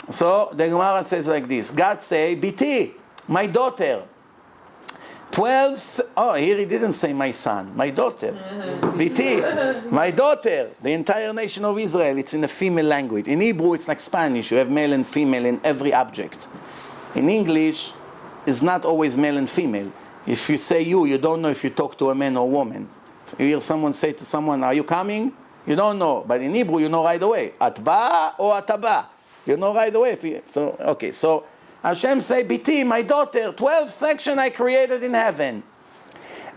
So the Gemara says like this. God say, Biti, my daughter. 12, here he didn't say my son, my daughter. Biti, my daughter. The entire nation of Israel, it's in a female language. In Hebrew, it's like Spanish. You have male and female in every object. In English, it's not always male and female. If you say you don't know if you talk to a man or woman. If you hear someone say to someone, are you coming? You don't know. But in Hebrew, you know right away. Atba or ataba. You know right away. So Hashem say, Biti, my daughter, 12 section I created in heaven.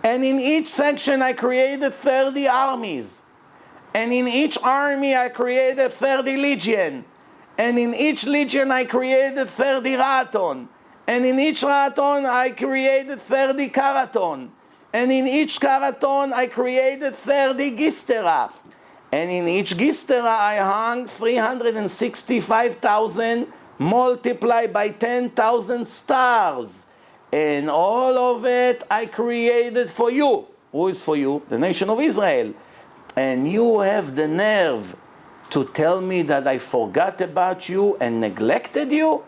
And in each section I created 30 armies. And in each army I created 30 legion. And in each legion I created 30 raton. And in each raton I created 30 karaton. And in each karaton I created 30 gistera. And in each gistera I hung 365,000 multiplied by 10,000 stars. And all of it I created for you. Who is for you? The nation of Israel. And you have the nerve to tell me that I forgot about you and neglected you?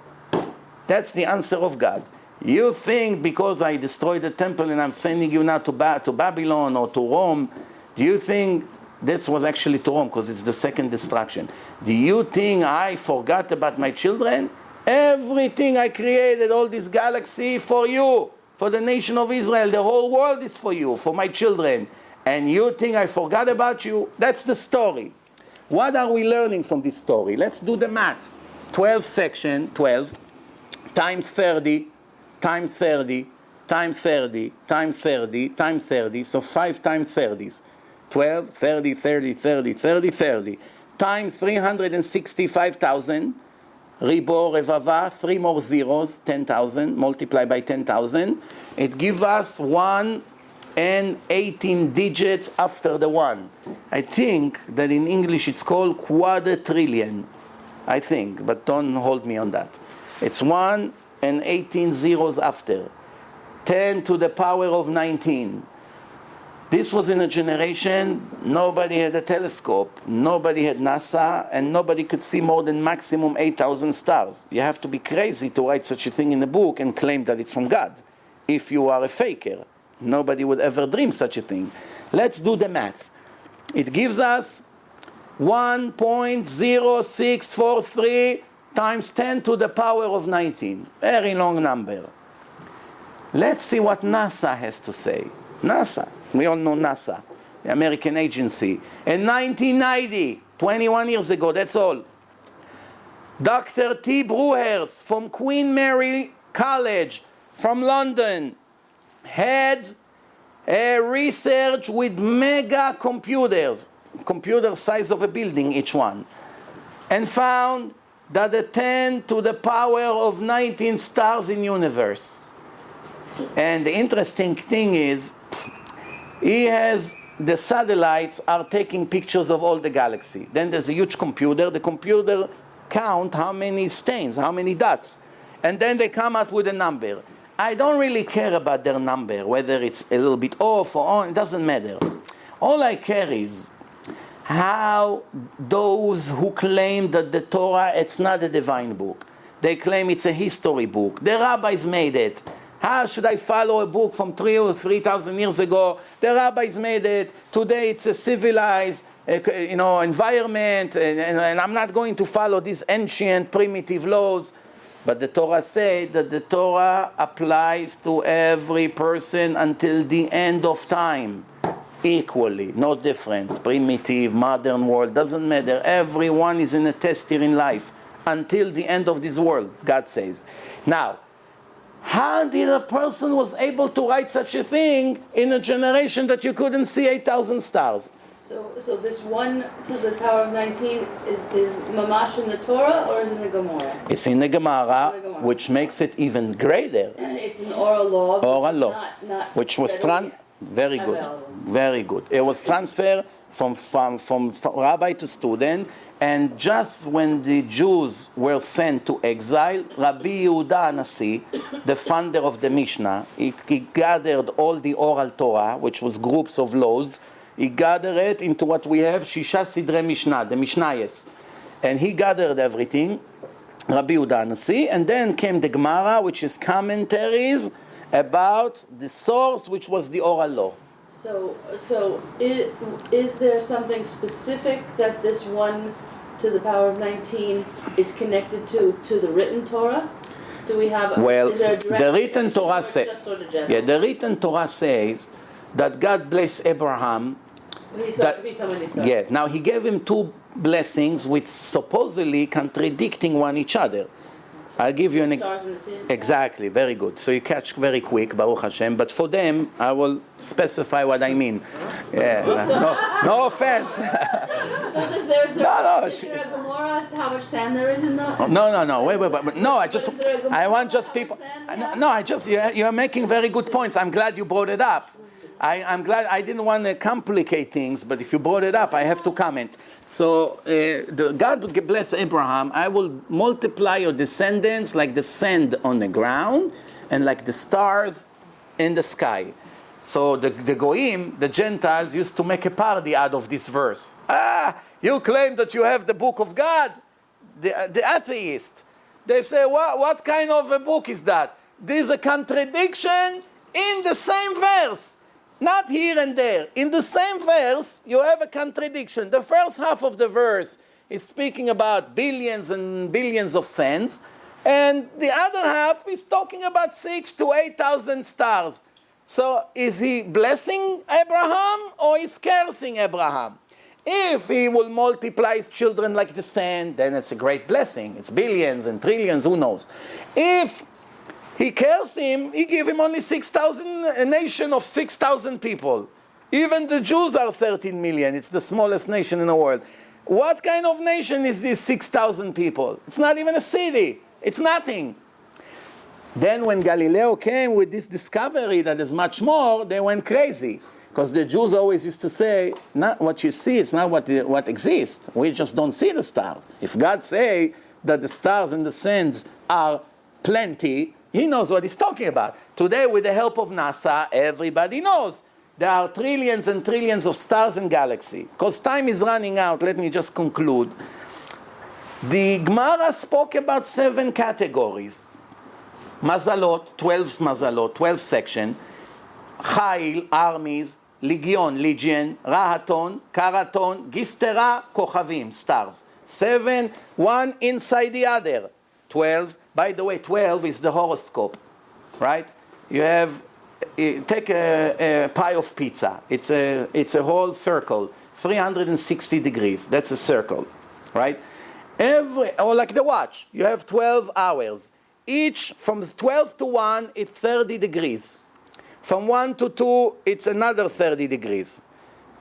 That's the answer of God. You think because I destroyed the temple and I'm sending you now to Babylon or to Rome, do you think that was actually to Rome because it's the second destruction? Do you think I forgot about my children? Everything I created, all this galaxy for you, for the nation of Israel, the whole world is for you, for my children. And you think I forgot about you? That's the story. What are we learning from this story? Let's do the math. 12 section, 12, times 30, times 30, times 30, times 30, times 30, so 5 times 30s. 12, 30, 30, 30, 30, 30, times 365,000, Ribo, Revava, 3 more zeros, 10,000, multiplied by 10,000. It gives us 1 and 18 digits after the 1. I think that in English it's called quadrillion. I think, but don't hold me on that. It's 1 and 18 zeros after. 10 to the power of 19. This was in a generation, nobody had a telescope, nobody had NASA, and nobody could see more than maximum 8,000 stars. You have to be crazy to write such a thing in a book and claim that it's from God. If you are a faker, nobody would ever dream such a thing. Let's do the math. It gives us 1.0643 times 10 to the power of 19. Very long number. Let's see what NASA has to say. NASA. We all know NASA, the American agency. In 1990, 21 years ago, that's all, Dr. T. Brewers from Queen Mary College from London had a research with mega computers, computer size of a building each one, and found that the 10 to the power of 19 stars in universe. And the interesting thing is, the satellites are taking pictures of all the galaxy. Then there's a huge computer. The computer count how many stains, how many dots. And then they come up with a number. I don't really care about their number, whether it's a little bit off or on, it doesn't matter. All I care is how those who claim that the Torah, it's not a divine book. They claim it's a history book. The rabbis made it. How should I follow a book from 3,000 or 3,000 years ago? The rabbis made it. Today it's a civilized environment, and I'm not going to follow these ancient primitive laws. But the Torah says that the Torah applies to every person until the end of time. Equally, no difference. Primitive, modern world, doesn't matter. Everyone is in a test here in life until the end of this world, God says. Now, how did a person was able to write such a thing in a generation that you couldn't see 8,000 stars? So this 1 to the power of 19 is mamash in the Torah or is it in the Gemara? It's in the Gemara, which makes it even greater. It's an oral law. Oral law, not which was very good, available. very good. It was transferred from rabbi to student, and just when the Jews were sent to exile, Rabbi Yehuda Anasi, the founder of the Mishnah, he gathered all the oral Torah, which was groups of laws. He gathered it into what we have, Shisha Sidre Mishnah, the Mishnayos. And he gathered everything, Rabbi Yehuda Anasi, and then came the Gemara, which is commentaries about the source, which was the oral law. So is there something specific that this 1 to the power of 19 is connected to the written Torah? Do we have? Is there a direct the written Torah says. The written Torah says that God blessed Abraham. He sought to be someone he starts. Yeah. Now he gave him 2 blessings, which supposedly contradicting one each other. I'll give you an exactly, very good. So you catch very quick, Baruch Hashem. But for them, I will specify what I mean. Yeah, no offense. So there's a Gemara as to how much sand there is in the? No. Wait. No, I want just people. You're making very good points. I'm glad you brought it up. I'm glad. I didn't want to complicate things, but if you brought it up, I have to comment. So God would bless Abraham. I will multiply your descendants like the sand on the ground and like the stars in the sky. So the Goyim, the Gentiles, used to make a party out of this verse. You claim that you have the book of God. The atheists, they say, what kind of a book is that? There's a contradiction in the same verse. Not here and there. In the same verse, you have a contradiction. The first half of the verse is speaking about billions and billions of sands, and the other half is talking about 6,000 to 8,000 stars. So is he blessing Abraham or is cursing Abraham? If he will multiply his children like the sand, then it's a great blessing. It's billions and trillions, who knows? If he kills him, he gives him only 6,000, a nation of 6,000 people. Even the Jews are 13 million. It's the smallest nation in the world. What kind of nation is this 6,000 people? It's not even a city. It's nothing. Then when Galileo came with this discovery that there's much more, they went crazy. Because the Jews always used to say, not what you see, it's not what exists. We just don't see the stars. If God say that the stars and the sands are plenty, he knows what he's talking about. Today, with the help of NASA, everybody knows. There are trillions and trillions of stars and galaxies. Because time is running out, let me just conclude. The Gemara spoke about 7 categories. Mazalot, 12 mazalot, 12 section. Chayil, armies. Legion, Rahaton, Karaton, Gistera, Kochavim, stars. 7, one inside the other. 12, by the way, 12 is the horoscope, right? You have, take a pie of pizza. It's a whole circle, 360 degrees. That's a circle, right? Or like the watch, you have 12 hours. Each from 12 to 1, it's 30 degrees. From 1 to 2, it's another 30 degrees.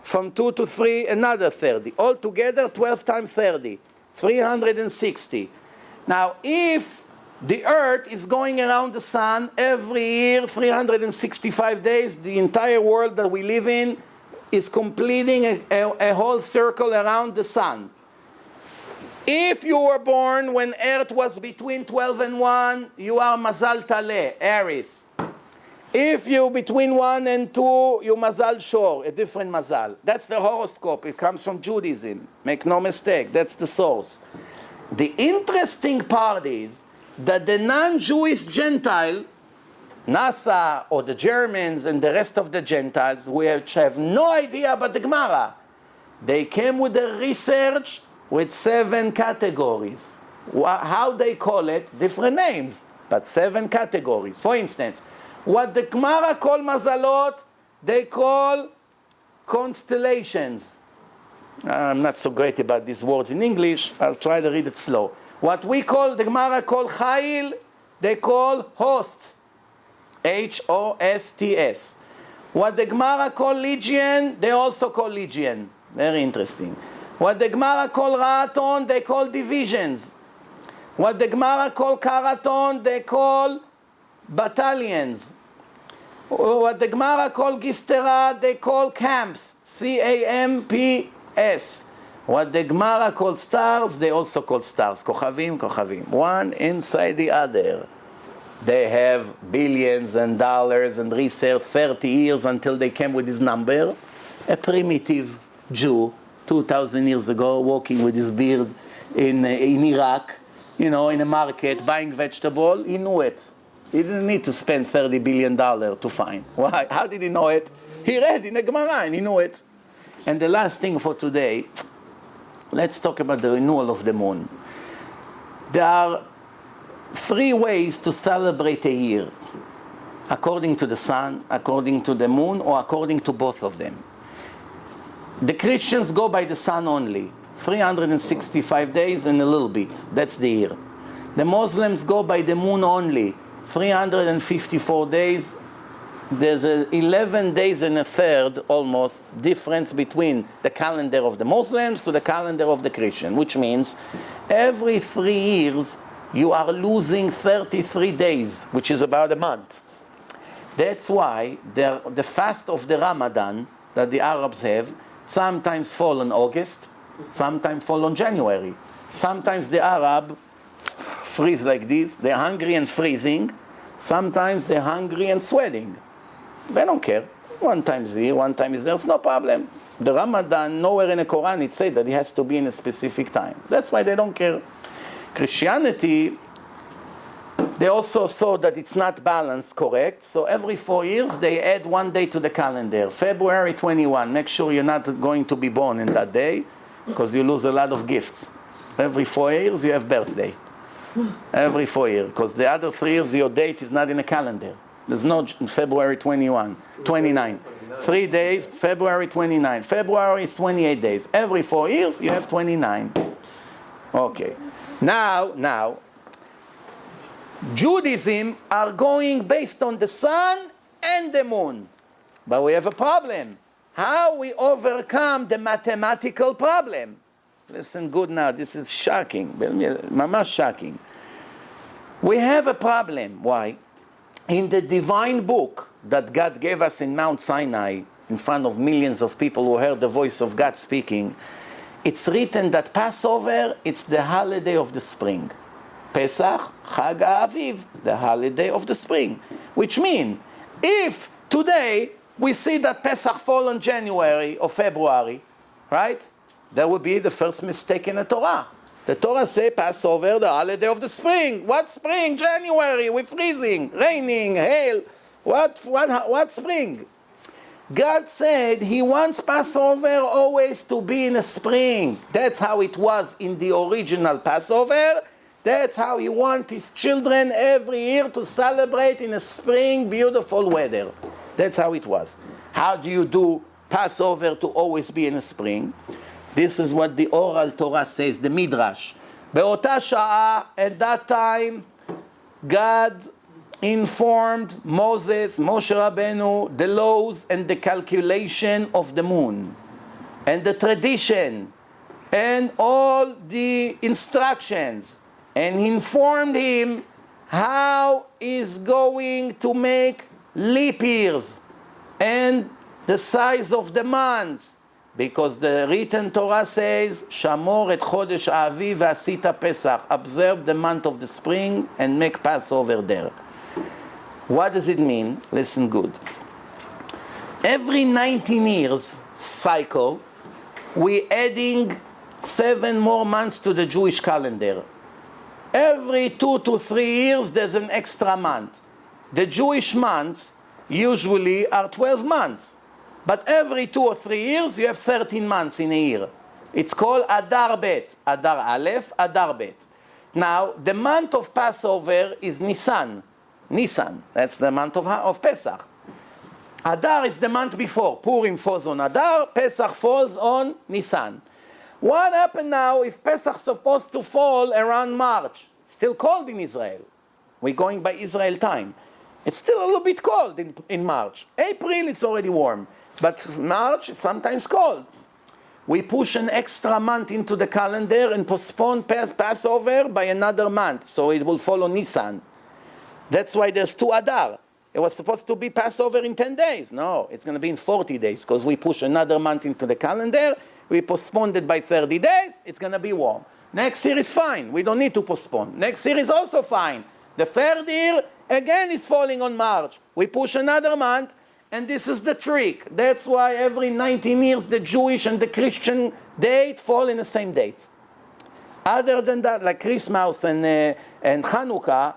From 2 to 3, another 30. Altogether, 12 times 30, 360. Now, if the Earth is going around the sun every year, 365 days, the entire world that we live in is completing a whole circle around the sun. If you were born when Earth was between 12 and 1, you are Mazal Taleh, Aries. If you're between 1 and 2, you Mazal Shor, a different Mazal. That's the horoscope. It comes from Judaism. Make no mistake. That's the source. The interesting part is that the non-Jewish Gentile, NASA or the Germans and the rest of the Gentiles, which have no idea about the Gemara, they came with a research with 7 categories. How they call it? Different names, but 7 categories. For instance, what the Gemara call mazalot, they call constellations. I'm not so great about these words in English. I'll try to read it slow. What we call, the Gemara call chayil, they call hosts. Hosts. What the Gemara call legion, they also call legion. Very interesting. What the Gemara call raton, they call divisions. What the Gemara call karaton, they call battalions. What the Gemara call gistera, they call camps. C-A-M-P-S. What the Gemara call stars, they also call stars. Kochavim, kochavim. One inside the other. They have billions and dollars and research 30 years until they came with this number. A primitive Jew, 2,000 years ago, walking with his beard in Iraq, in a market, buying vegetable, he knew it. He didn't need to spend $30 billion to find. Why? How did he know it? He read in the Gemara and he knew it. And the last thing for today, let's talk about the renewal of the moon. There are 3 ways to celebrate a year. According to the sun, according to the moon, or according to both of them. The Christians go by the sun only. 365 days and a little bit. That's the year. The Muslims go by the moon only. 354 days. There's 11 days and a third, almost, difference between the calendar of the Muslims to the calendar of the Christian, which means every 3 years you are losing 33 days, which is about a month. That's why the fast of the Ramadan that the Arabs have sometimes fall in August, sometimes fall on January. Sometimes the Arab freeze like this, they're hungry and freezing. Sometimes they're hungry and sweating. They don't care. One time is here, one time is there, it's no problem. The Ramadan, nowhere in the Quran it says that it has to be in a specific time. That's why they don't care. Christianity, they also saw that it's not balanced correct, so every 4 years they add 1 day to the calendar. February 21, make sure you're not going to be born in that day, because you lose a lot of gifts. Every 4 years you have birthday. Every 4 years, because the other 3 years your date is not in the calendar. There's no February 29. 3 days, February 29. February is 28 days. Every 4 years you have 29. Okay. Now, Judaism are going based on the sun and the moon. But we have a problem. How we overcome the mathematical problem? Listen good now, this is shocking, mamash shocking. We have a problem. Why? In the divine book that God gave us in Mount Sinai, in front of millions of people who heard the voice of God speaking, it's written that Passover, it's the holiday of the spring. Pesach, Chag HaAviv, the holiday of the spring. Which means, if today we see that Pesach fall on January or February, right? That would be the first mistake in the Torah. The Torah says Passover, the holiday of the spring. What spring? January, we're freezing, raining, hail. What spring? God said He wants Passover always to be in the spring. That's how it was in the original Passover. That's how He wants His children every year to celebrate in the spring, beautiful weather. That's how it was. How do you do Passover to always be in the spring? This is what the oral Torah says, the Midrash. Be'ota sha'a, at that time, God informed Moses, Moshe Rabbeinu, the laws and the calculation of the moon, and the tradition, and all the instructions. And he informed him how he's going to make leap years and the size of the months. Because the written Torah says, Shamor et chodesh Aviv v'asita Pesach. Observe the month of the spring and make Passover there. What does it mean? Listen good. Every 19 years cycle, we're adding 7 more months to the Jewish calendar. Every 2 to 3 years, there's an extra month. The Jewish months usually are 12 months. But every 2 or 3 years, you have 13 months in a year. It's called Adar Bet. Adar Aleph, Adar Bet. Now, the month of Passover is Nisan. Nisan, that's the month of Pesach. Adar is the month before. Purim falls on Adar, Pesach falls on Nisan. What happened now if Pesach is supposed to fall around March? It's still cold in Israel. We're going by Israel time. It's still a little bit cold in March. April, it's already warm. But March is sometimes cold. We push an extra month into the calendar and postpone Passover by another month. So it will follow Nisan. That's why there's 2 Adar. It was supposed to be Passover in 10 days. No, it's going to be in 40 days because we push another month into the calendar. We postponed it by 30 days. It's going to be warm. Next year is fine. We don't need to postpone. Next year is also fine. The third year, again, is falling on March. We push another month, and this is the trick. That's why every 19 years, the Jewish and the Christian date fall in the same date. Other than that, like Christmas and Hanukkah,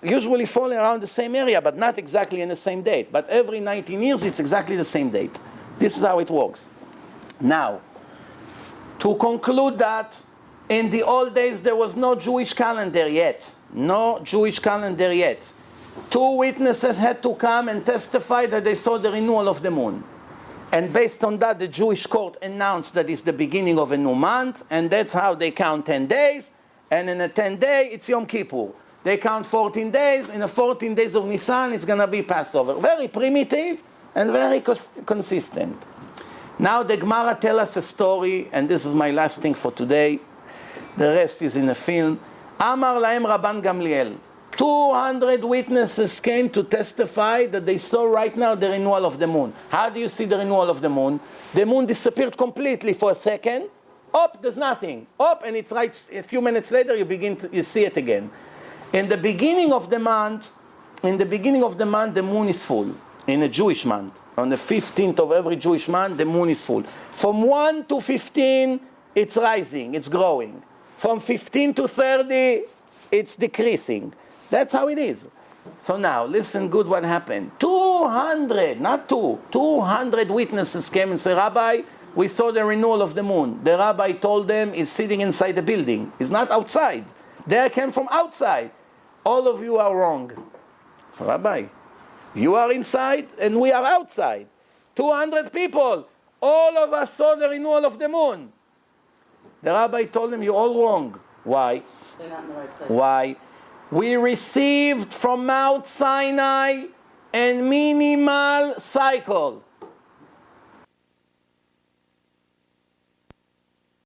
usually fall around the same area, but not exactly in the same date. But every 19 years, it's exactly the same date. This is how it works. Now, to conclude that, in the old days, there was no Jewish calendar yet. No Jewish calendar yet. 2 witnesses had to come and testify that they saw the renewal of the moon. And based on that, the Jewish court announced that it's the beginning of a new month, and that's how they count 10 days. And in a 10 day, it's Yom Kippur. They count 14 days. In the 14 days of Nisan, it's going to be Passover. Very primitive and very consistent. Now the Gemara tells us a story, and this is my last thing for today. The rest is in a film. Amar lahem Rabban Gamliel. 200 witnesses came to testify that they saw right now the renewal of the moon. How do you see the renewal of the moon? The moon disappeared completely for a second. Up, there's nothing. Up, and it's right. A few minutes later, you see it again. In the beginning of the month, the moon is full. In a Jewish month, on the 15th of every Jewish month, the moon is full. From 1 to 15, it's rising, it's growing. From 15 to 30, it's decreasing. That's how it is. So now, listen good what happened. 200, not 200 witnesses came and said, Rabbi, we saw the renewal of the moon. The rabbi told them he's sitting inside the building. He's not outside. They came from outside. All of you are wrong. So, Rabbi, you are inside and we are outside. 200 people. All of us saw the renewal of the moon. The rabbi told them, you're all wrong. Why? They're not in the right place. Why? We received from Mount Sinai a minimal cycle.